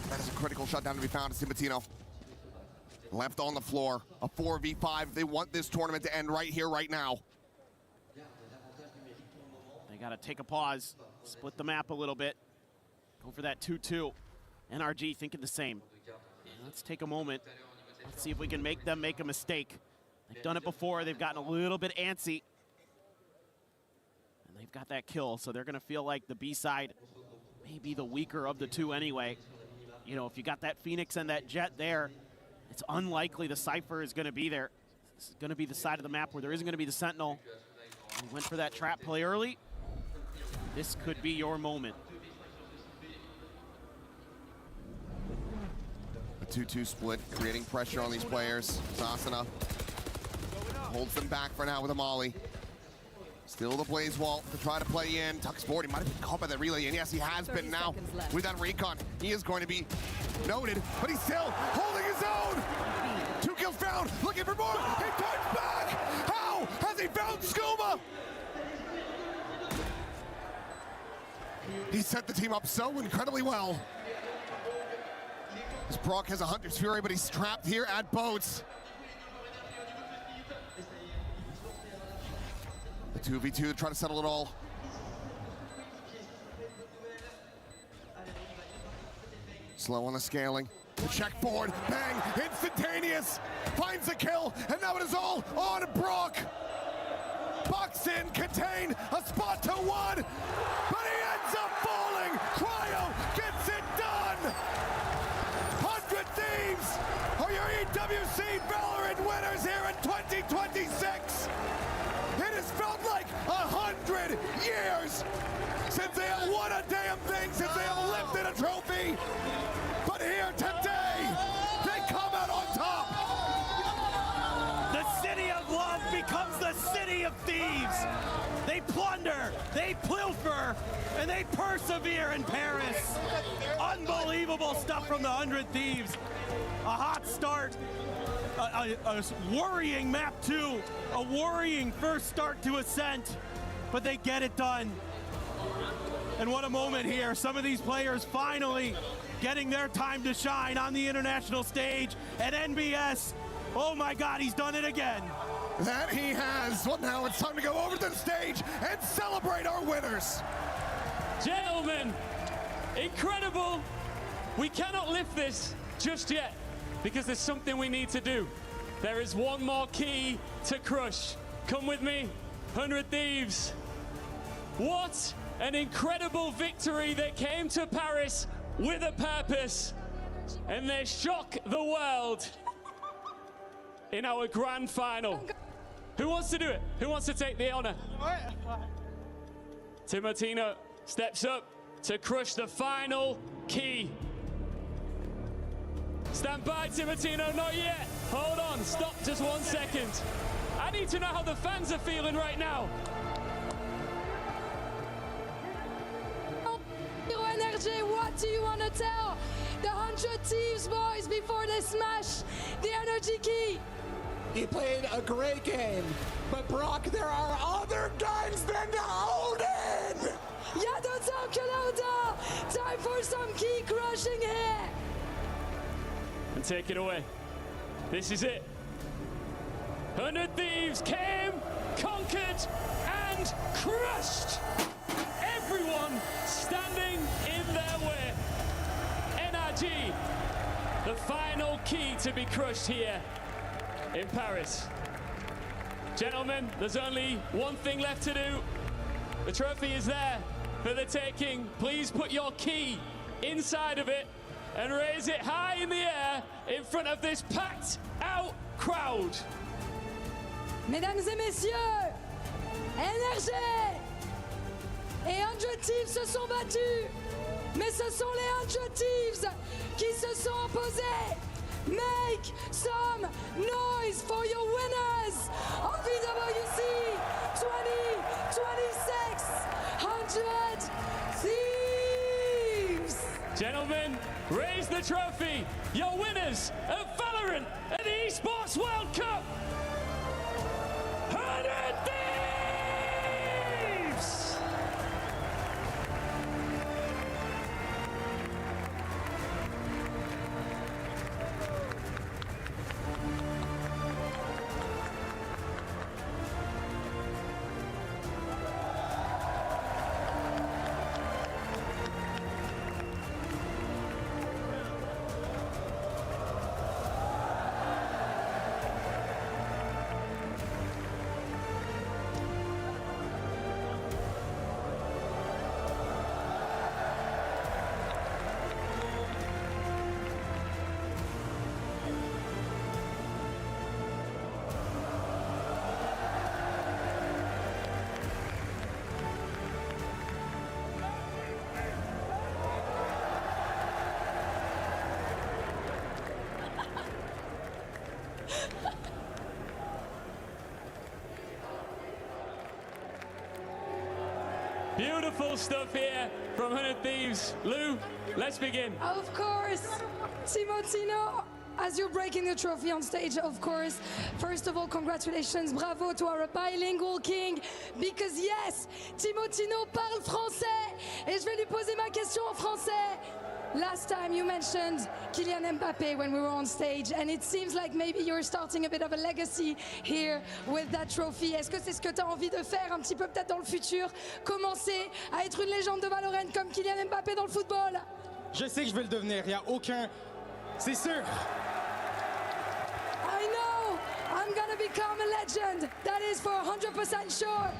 That is a critical shutdown to be found. Timatino left on the floor. A 4v5. They want this tournament to end right here, right now. They got to take a pause, split the map a little bit, go for that 2-2. NRG thinking the same. Let's take a moment. Let's see if we can make them make a mistake. They've done it before. They've gotten a little bit antsy. And they've got that kill, so they're going to feel like the B side may be the weaker of the two anyway. You know, if you got that Phoenix and that Jet there, it's unlikely the Cypher is going to be there. This is going to be the side of the map where there isn't going to be the Sentinel. We went for that trap play early. This could be your moment. A 2-2 split, creating pressure on these players. Zasana holds them back for now with a molly. Still the Blaze Wall to try to play in. Tuck's forward, he might have been caught by the relay, and yes, he has been now with that recon. He is going to be noted, but he's still holding his own. 2 kills found, looking for more. He turns back. How has he found Scuba? He set the team up so incredibly well. As Brock has a Hunter's Fury, but he's trapped here at Boats. The 2v2 to try to settle it all. Slow on the scaling. The check forward, bang, instantaneous. Finds the kill, and now it is all on Brock. Box in, contain, a spot to 1, but he ends up falling. Cryo gets it done. 100 Thieves are your EWC Valorant winners here in 2026. It has felt like 100 years since they here. They pilfer and they persevere in Paris. Unbelievable stuff from the 100 Thieves. A hot start, a worrying map 2, a worrying first start to Ascent, but they get it done. And what a moment here. Some of these players finally getting their time to shine on the international stage at NBS. Oh my God, he's done it again. That he has. Well, now it's time to go over to the stage and celebrate our winners. Gentlemen, incredible. We cannot lift this just yet because there's something we need to do. There is one more key to crush. Come with me, 100 Thieves. What an incredible victory. They came to Paris with a purpose and they shock the world in our grand final. Who wants to do it? Who wants to take the honor? Timotino steps up to crush the final key. Stand by, Timotino, not yet. Hold on, stop just 1 second. I need to know how the fans are feeling right now. Hero Energy, what do you want to tell the 100 Thieves boys before they smash the energy key? He played a great game, but Brock, there are other guns than Odin! Il y a d'autres que l'Odin! Time for some key crushing here! And take it away. This is it. 100 Thieves came, conquered, and crushed everyone standing in their way. NRG, the final key to be crushed here in Paris. Gentlemen, there's only one thing left to do. The trophy is there for the taking. Please put your key inside of it and raise it high in the air in front of this packed out crowd. Mesdames et messieurs, NRG et 100 Thieves se sont battus, mais ce sont les 100 Thieves qui se sont imposés. Make some noise for your winners of EWC 2026 100 Thieves. Gentlemen, raise the trophy. Your winners of VALORANT at the Esports World Cup. 100 Thieves! Beautiful stuff here from 100 Thieves. Lou, let's begin. Of course, Timotino, as you're breaking the trophy on stage, of course, first of all, congratulations, bravo to our bilingual king, because yes, Timotino parle français, et je vais lui poser ma question en français. Last time you mentioned Kylian Mbappé when we were on stage, and it seems like maybe you're starting a bit of a legacy here with that trophy. Est-ce que c'est ce que tu as envie de faire un petit peu peut-être dans le futur? Commencer à être une légende de Valorant comme Kylian Mbappé dans le football? Je sais que je vais le devenir, il n'y a aucun... C'est sûr! I know! I'm gonna become a legend! That is for 100% sure!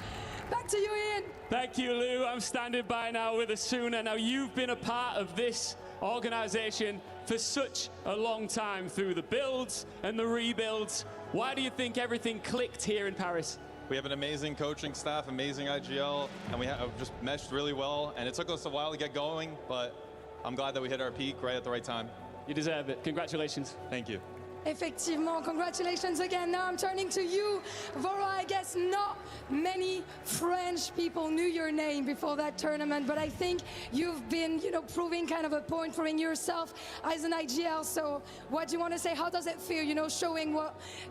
Back to you, Ian. Thank you, Lou. I'm standing by now with Asuna. Now, you've been a part of this organization for such a long time through the builds and the rebuilds. Why do you think everything clicked here in Paris? We have an amazing coaching staff, amazing IGL, and we have just meshed really well. And it took us a while to get going, but I'm glad that we hit our peak right at the right time. You deserve it. Congratulations. Thank you. Effectivement, congratulations again. Now I'm turning to you, Vora. I guess not many French people knew your name before that tournament, but I think you've been, proving kind of a point, proving yourself as an IGL. So what do you want to say? How does it feel, showing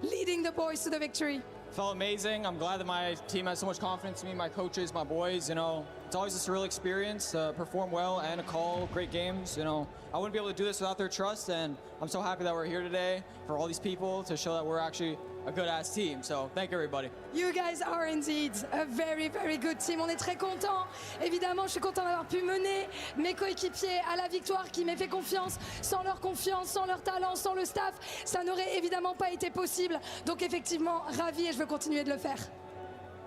leading the boys to the victory? Felt amazing. I'm glad that my team has so much confidence in me, my coaches, my boys, It's always a surreal experience to perform well and to call great games, I wouldn't be able to do this without their trust, and I'm so happy that we're here today for all these people to show that we're actually a good-ass team. So thank everybody. You guys are indeed a very, very good team. On est très contents. Évidemment, je suis content d'avoir pu mener mes coéquipiers à la victoire qui m'ait fait confiance. Sans leur confiance, sans leur talent, sans le staff, ça n'aurait évidemment pas été possible. Donc effectivement, ravi et je veux continuer de le faire.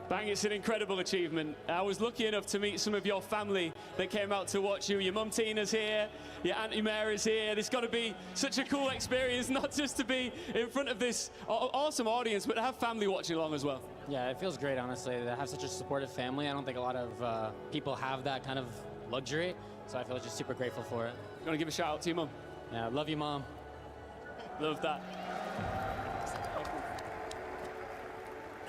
Bang, it's an incredible achievement. I was lucky enough to meet some of your family that came out to watch you. Your mum Tina's here, your Auntie Mary's here. It's got to be such a cool experience, not just to be in front of this awesome audience, but to have family watching along as well. Yeah, it feels great, honestly, to have such a supportive family. I don't think a lot of people have that kind of luxury, so I feel just super grateful for it. You want to give a shout out to your mum? Yeah, love you, Mom. Love that.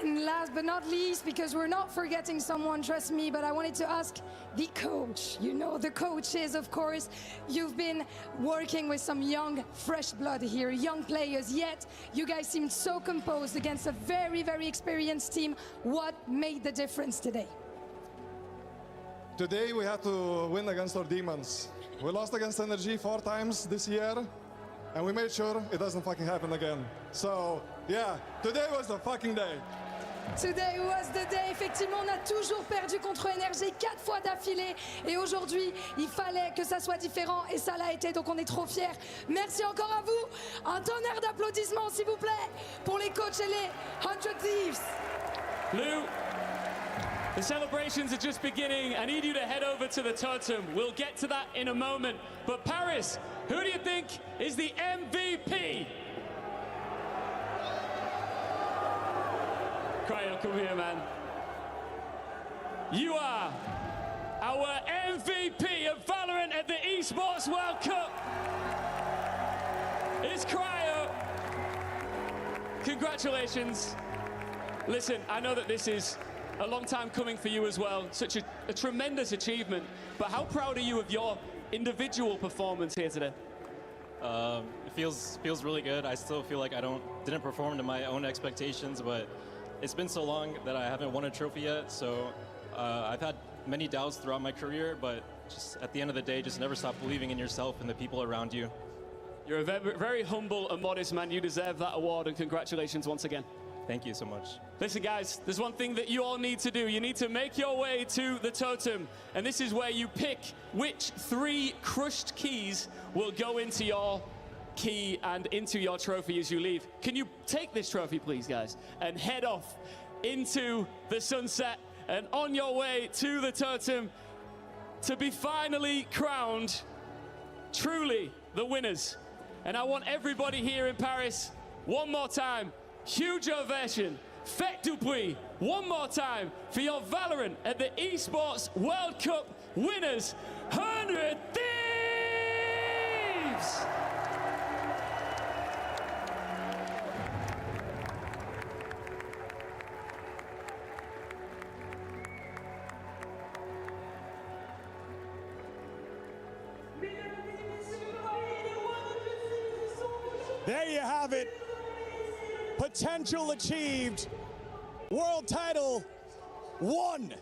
And last but not least, because we're not forgetting someone, trust me, but I wanted to ask the coach. The coaches, of course. You've been working with some young, fresh blood here, young players, yet you guys seemed so composed against a very, very experienced team. What made the difference today? Today we had to win against our demons. We lost against Energy 4 times this year, and we made sure it doesn't fucking happen again. So, yeah, today was the fucking day. Today was the day. Effectivement, on a toujours perdu contre Energy 4 fois d'affilée. Et aujourd'hui, il fallait que ça soit différent. Et ça l'a été, donc on est trop fiers. Merci encore à vous. Un tonnerre d'applaudissements, s'il vous plaît, pour les coachs et les 100 Thieves. Lou, the celebrations are just beginning. I need you to head over to the totem. We'll get to that in a moment. But Paris, who do you think is the MVP? Cryo, come here, man. You are our MVP of VALORANT at the Esports World Cup. It's Cryo. Congratulations. Listen, I know that this is a long time coming for you as well. Such a tremendous achievement. But how proud are you of your individual performance here today? It feels really good. I still feel like I didn't perform to my own expectations, but it's been so long that I haven't won a trophy yet, so I've had many doubts throughout my career, but just at the end of the day, just never stop believing in yourself and the people around you. You're a very, very humble and modest man. You deserve that award, and congratulations once again. Thank you so much. Listen, guys, there's one thing that you all need to do. You need to make your way to the totem, and this is where you pick which 3 crushed keys will go into your key and into your trophy as you leave. Can you take this trophy, please, guys, and head off into the sunset and on your way to the totem to be finally crowned truly the winners. And I want everybody here in Paris, one more time, huge ovation. Faites du bruit, one more time, for your VALORANT at the Esports World Cup winners, 100 Thieves! There you have it. Potential achieved. World title won.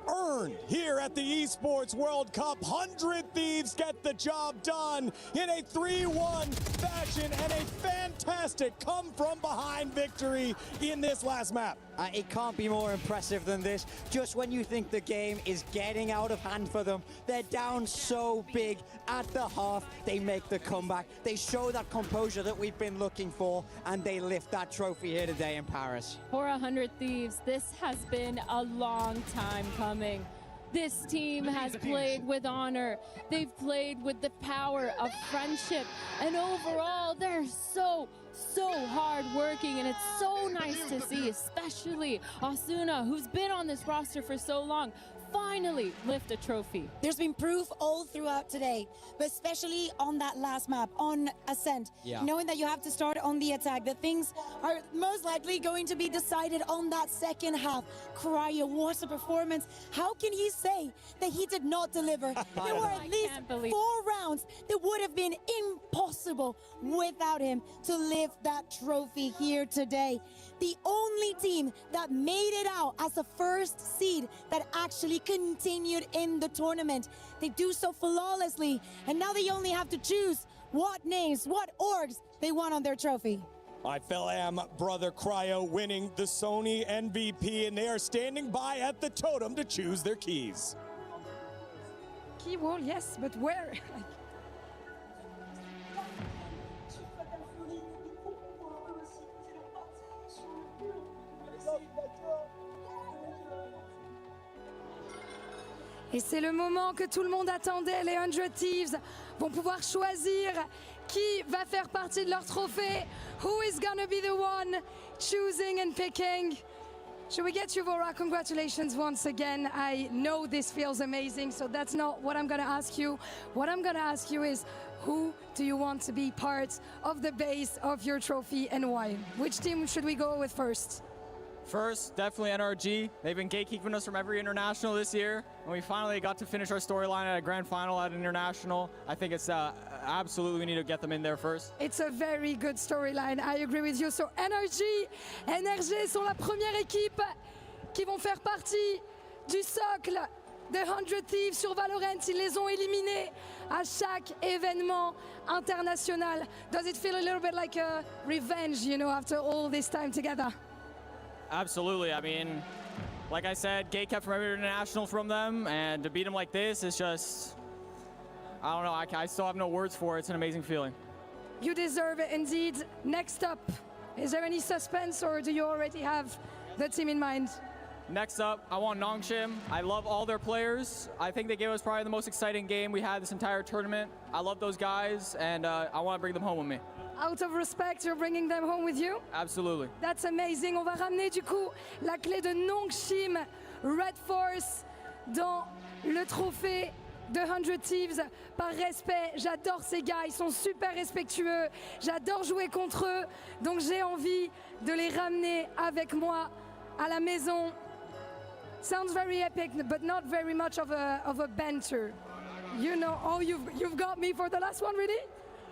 Earned here at the Esports World Cup. 100 Thieves get the job done in a 3-1 fashion and a fantastic come-from-behind victory in this last map. It can't be more impressive than this. Just when you think the game is getting out of hand for them, they're down so big at the half, they make the comeback. They show that composure that we've been looking for, and they lift that trophy here today in Paris. For 100 Thieves, this has been a long time coming. This team has played with honor. They've played with the power of friendship. And overall, they're so so hard working, and it's so nice to see, especially Asuna, who's been on this roster for so long, finally lift a trophy. There's been proof all throughout today, but especially on that last map, on Ascent. Yeah. Knowing that you have to start on the attack, that things are most likely going to be decided on that second half. Cryo, what a performance. How can he say that he did not deliver? There were at least 4 rounds that would have been impossible without him to lift that trophy here today. The only team that made it out as the first seed that actually continued in the tournament. They do so flawlessly, and now they only have to choose what names, what orgs they want on their trophy. I am brother Cryo winning the Sony MVP, and they are standing by at the totem to choose their keys. Key wall, yes, but where? Et c'est le moment que tout le monde attendait. Les 100 Thieves vont pouvoir choisir qui va faire partie de leur trophée. Who is gonna be the one choosing and picking? Should we get you, Vora? Congratulations once again. I know this feels amazing, so that's not what I'm gonna ask you. What I'm gonna ask you is, who do you want to be part of the base of your trophy and why? Which team should we go with first? First, definitely NRG. They've been gatekeeping us from every international this year, and we finally got to finish our storyline at a grand final at an international. I think it's absolutely we need to get them in there first. It's a very good storyline. I agree with you. So NRG sont la première équipe qui vont faire partie du socle de 100 Thieves sur Valorant. Ils les ont éliminés à chaque événement international. Does it feel a little bit like a revenge, you know, after all this time together? Absolutely. I mean, like I said, gate kept from every international from them, and to beat them like this is just, I don't know, I still have no words for it. It's an amazing feeling. You deserve it indeed. Next up, is there any suspense, or do you already have the team in mind? Next up, I want Nongshim. I love all their players. I think they gave us probably the most exciting game we had this entire tournament. I love those guys, and I want to bring them home with me. Out of respect, you're bringing them home with you? Absolutely. That's amazing. On va ramener du coup la clé de Nongshim Red Force dans le trophée de 100 Thieves. Par respect, j'adore ces gars, ils sont super respectueux. J'adore jouer contre eux, donc j'ai envie de les ramener avec moi à la maison. Sounds very epic, but not very much of a banter. You know, oh, you've got me for the last one, really?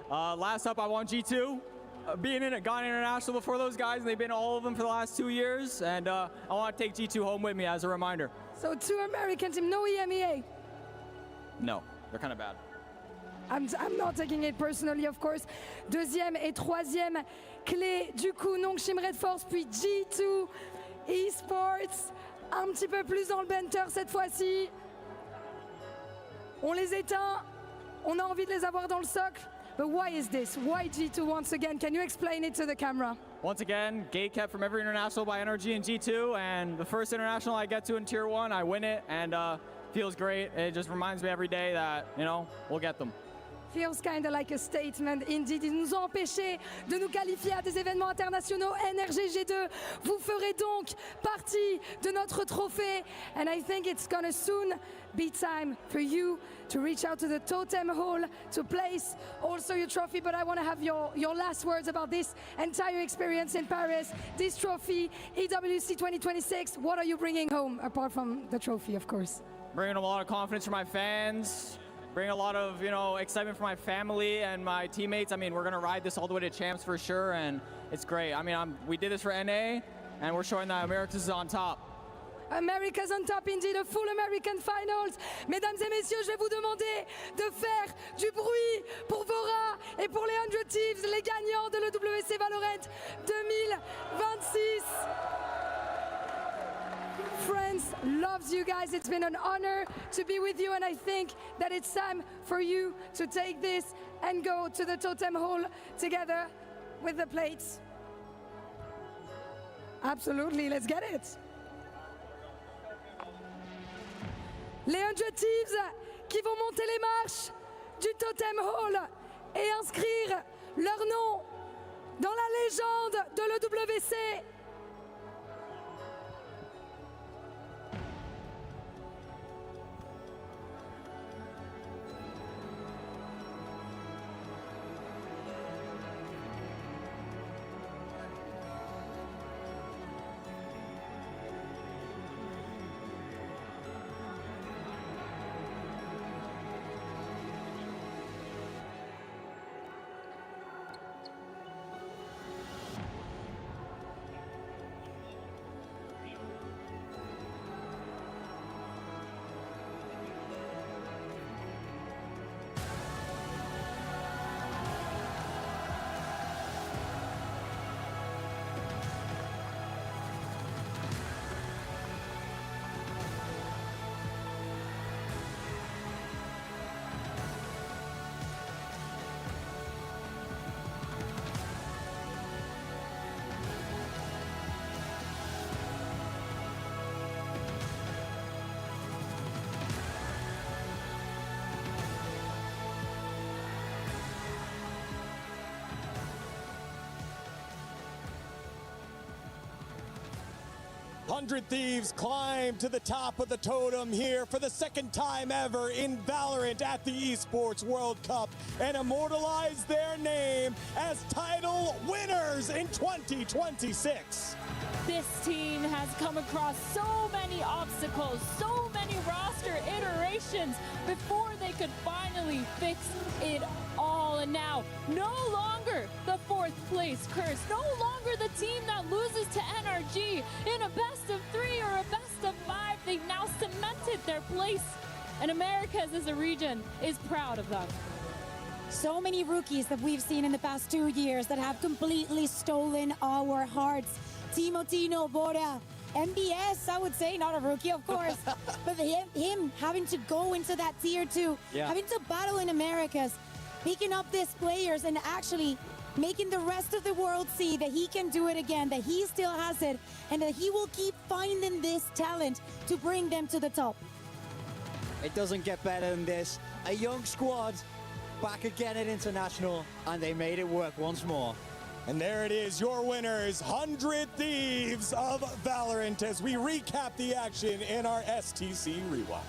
Last up, I want G2. Being in it, gone international before those guys, and they've been all of them for the last 2 years, and I want to take G2 home with me as a reminder. So 2 American teams, no EMEA? No, they're kind of bad. I'm not taking it personally, of course. Deuxième et troisième clé, du coup, Nongshim Red Force, puis G2 Esports. Un petit peu plus dans le banter cette fois-ci. On les éteint, on a envie de les avoir dans le socle. But why is this? Why G2 once again? Can you explain it to the camera? Once again, gate kept from every international by NRG and G2, and the first international I get to in Tier 1, I win it, and feels great. It just reminds me every day that, you know, we'll get them. Feels kind of like a statement indeed. Ils nous ont empêchés de nous qualifier à des événements internationaux. NRG G2, vous ferez donc partie de notre trophée. And I think it's gonna soon be time for you to reach out to the totem hall to place also your trophy. But I want to have your last words about this entire experience in Paris. This trophy, EWC 2026, what are you bringing home apart from the trophy, of course? Bringing a lot of confidence for my fans. Bring a lot of, you know, excitement for my family and my teammates. I mean, we're gonna ride this all the way to champs for sure, and it's great. I mean, we did this for NA, and we're showing that America's on top. America's on top indeed, a full American finals. Mesdames et messieurs, je vais vous demander de faire du bruit pour Vora et pour les 100 Thieves, les gagnants de l'EWC Valorant 2026. France loves you guys. It's been an honor to be with you, and I think that it's time for you to take this and go to the totem hall together with the plates. Absolutely, let's get it. Les 100 Thieves qui vont monter les marches du totem hall et inscrire leur nom dans la légende de l'EWC. Hundred Thieves climb to the top of the totem here for the second time ever in Valorant at the Esports World Cup and immortalize their name as title winners in 2026. This team has come across so many obstacles, so many roster iterations before they could finally fix it all. And now, no longer the fourth place curse, no longer the team that loses to NRG in a best of 3 or a best of 5. They've now cemented their place, and Americas as a region is proud of them. So many rookies that we've seen in the past 2 years that have completely stolen our hearts. Timotino, Bora, MBS, I would say, not a rookie, of course, but him having to go into that tier 2, having to battle in Americas, picking up these players and actually making the rest of the world see that he can do it again, that he still has it, and that he will keep finding this talent to bring them to the top. It doesn't get better than this. A young squad back again at International, and they made it work once more. And there it is, your winners, 100 Thieves of Valorant, as we recap the action in our STC Rewind.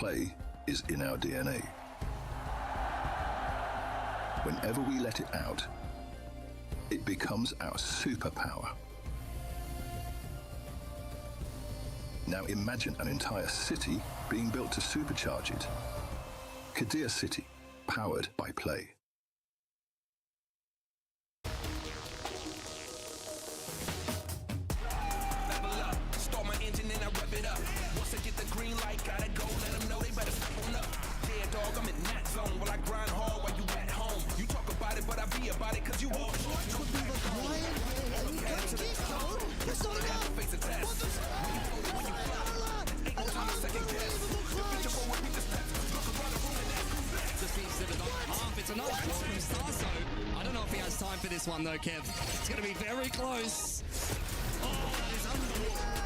Play is in our DNA. Whenever we let it out, it becomes our superpower. Now imagine an entire city being built to supercharge it. Kadir City, powered by Play. Start my engine and I rev it up. Once I get the green light, gotta go. Let them know they better step on up. Yeah, dog, I'm in that zone. While I grind hard while you at home. You talk about it, but I be about it, cause you won't. Could be the quiet and you can't keep going. It's not enough. Face a test. When you fly, ain't no time to second guess. The feature for what we just stepped. Look around the room and that's Just seems to the half. It's another miss from Starso. I don't know if he has time for this one though, Kev. It's going to be very close. Oh, that is unbelievable.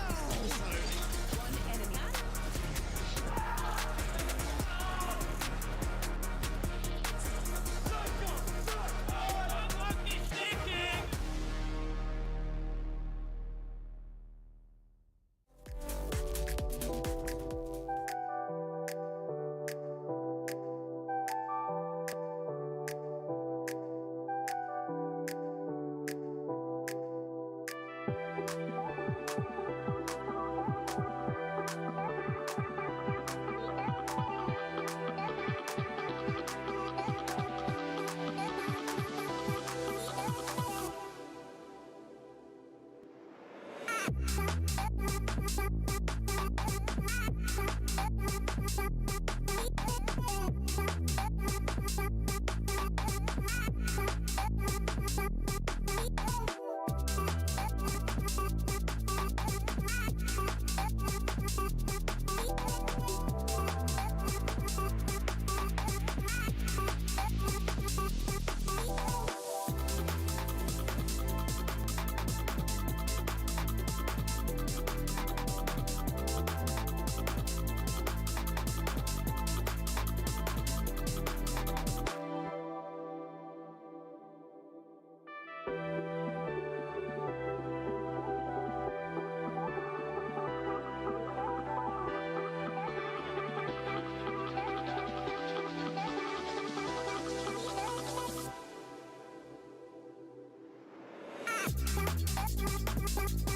Also,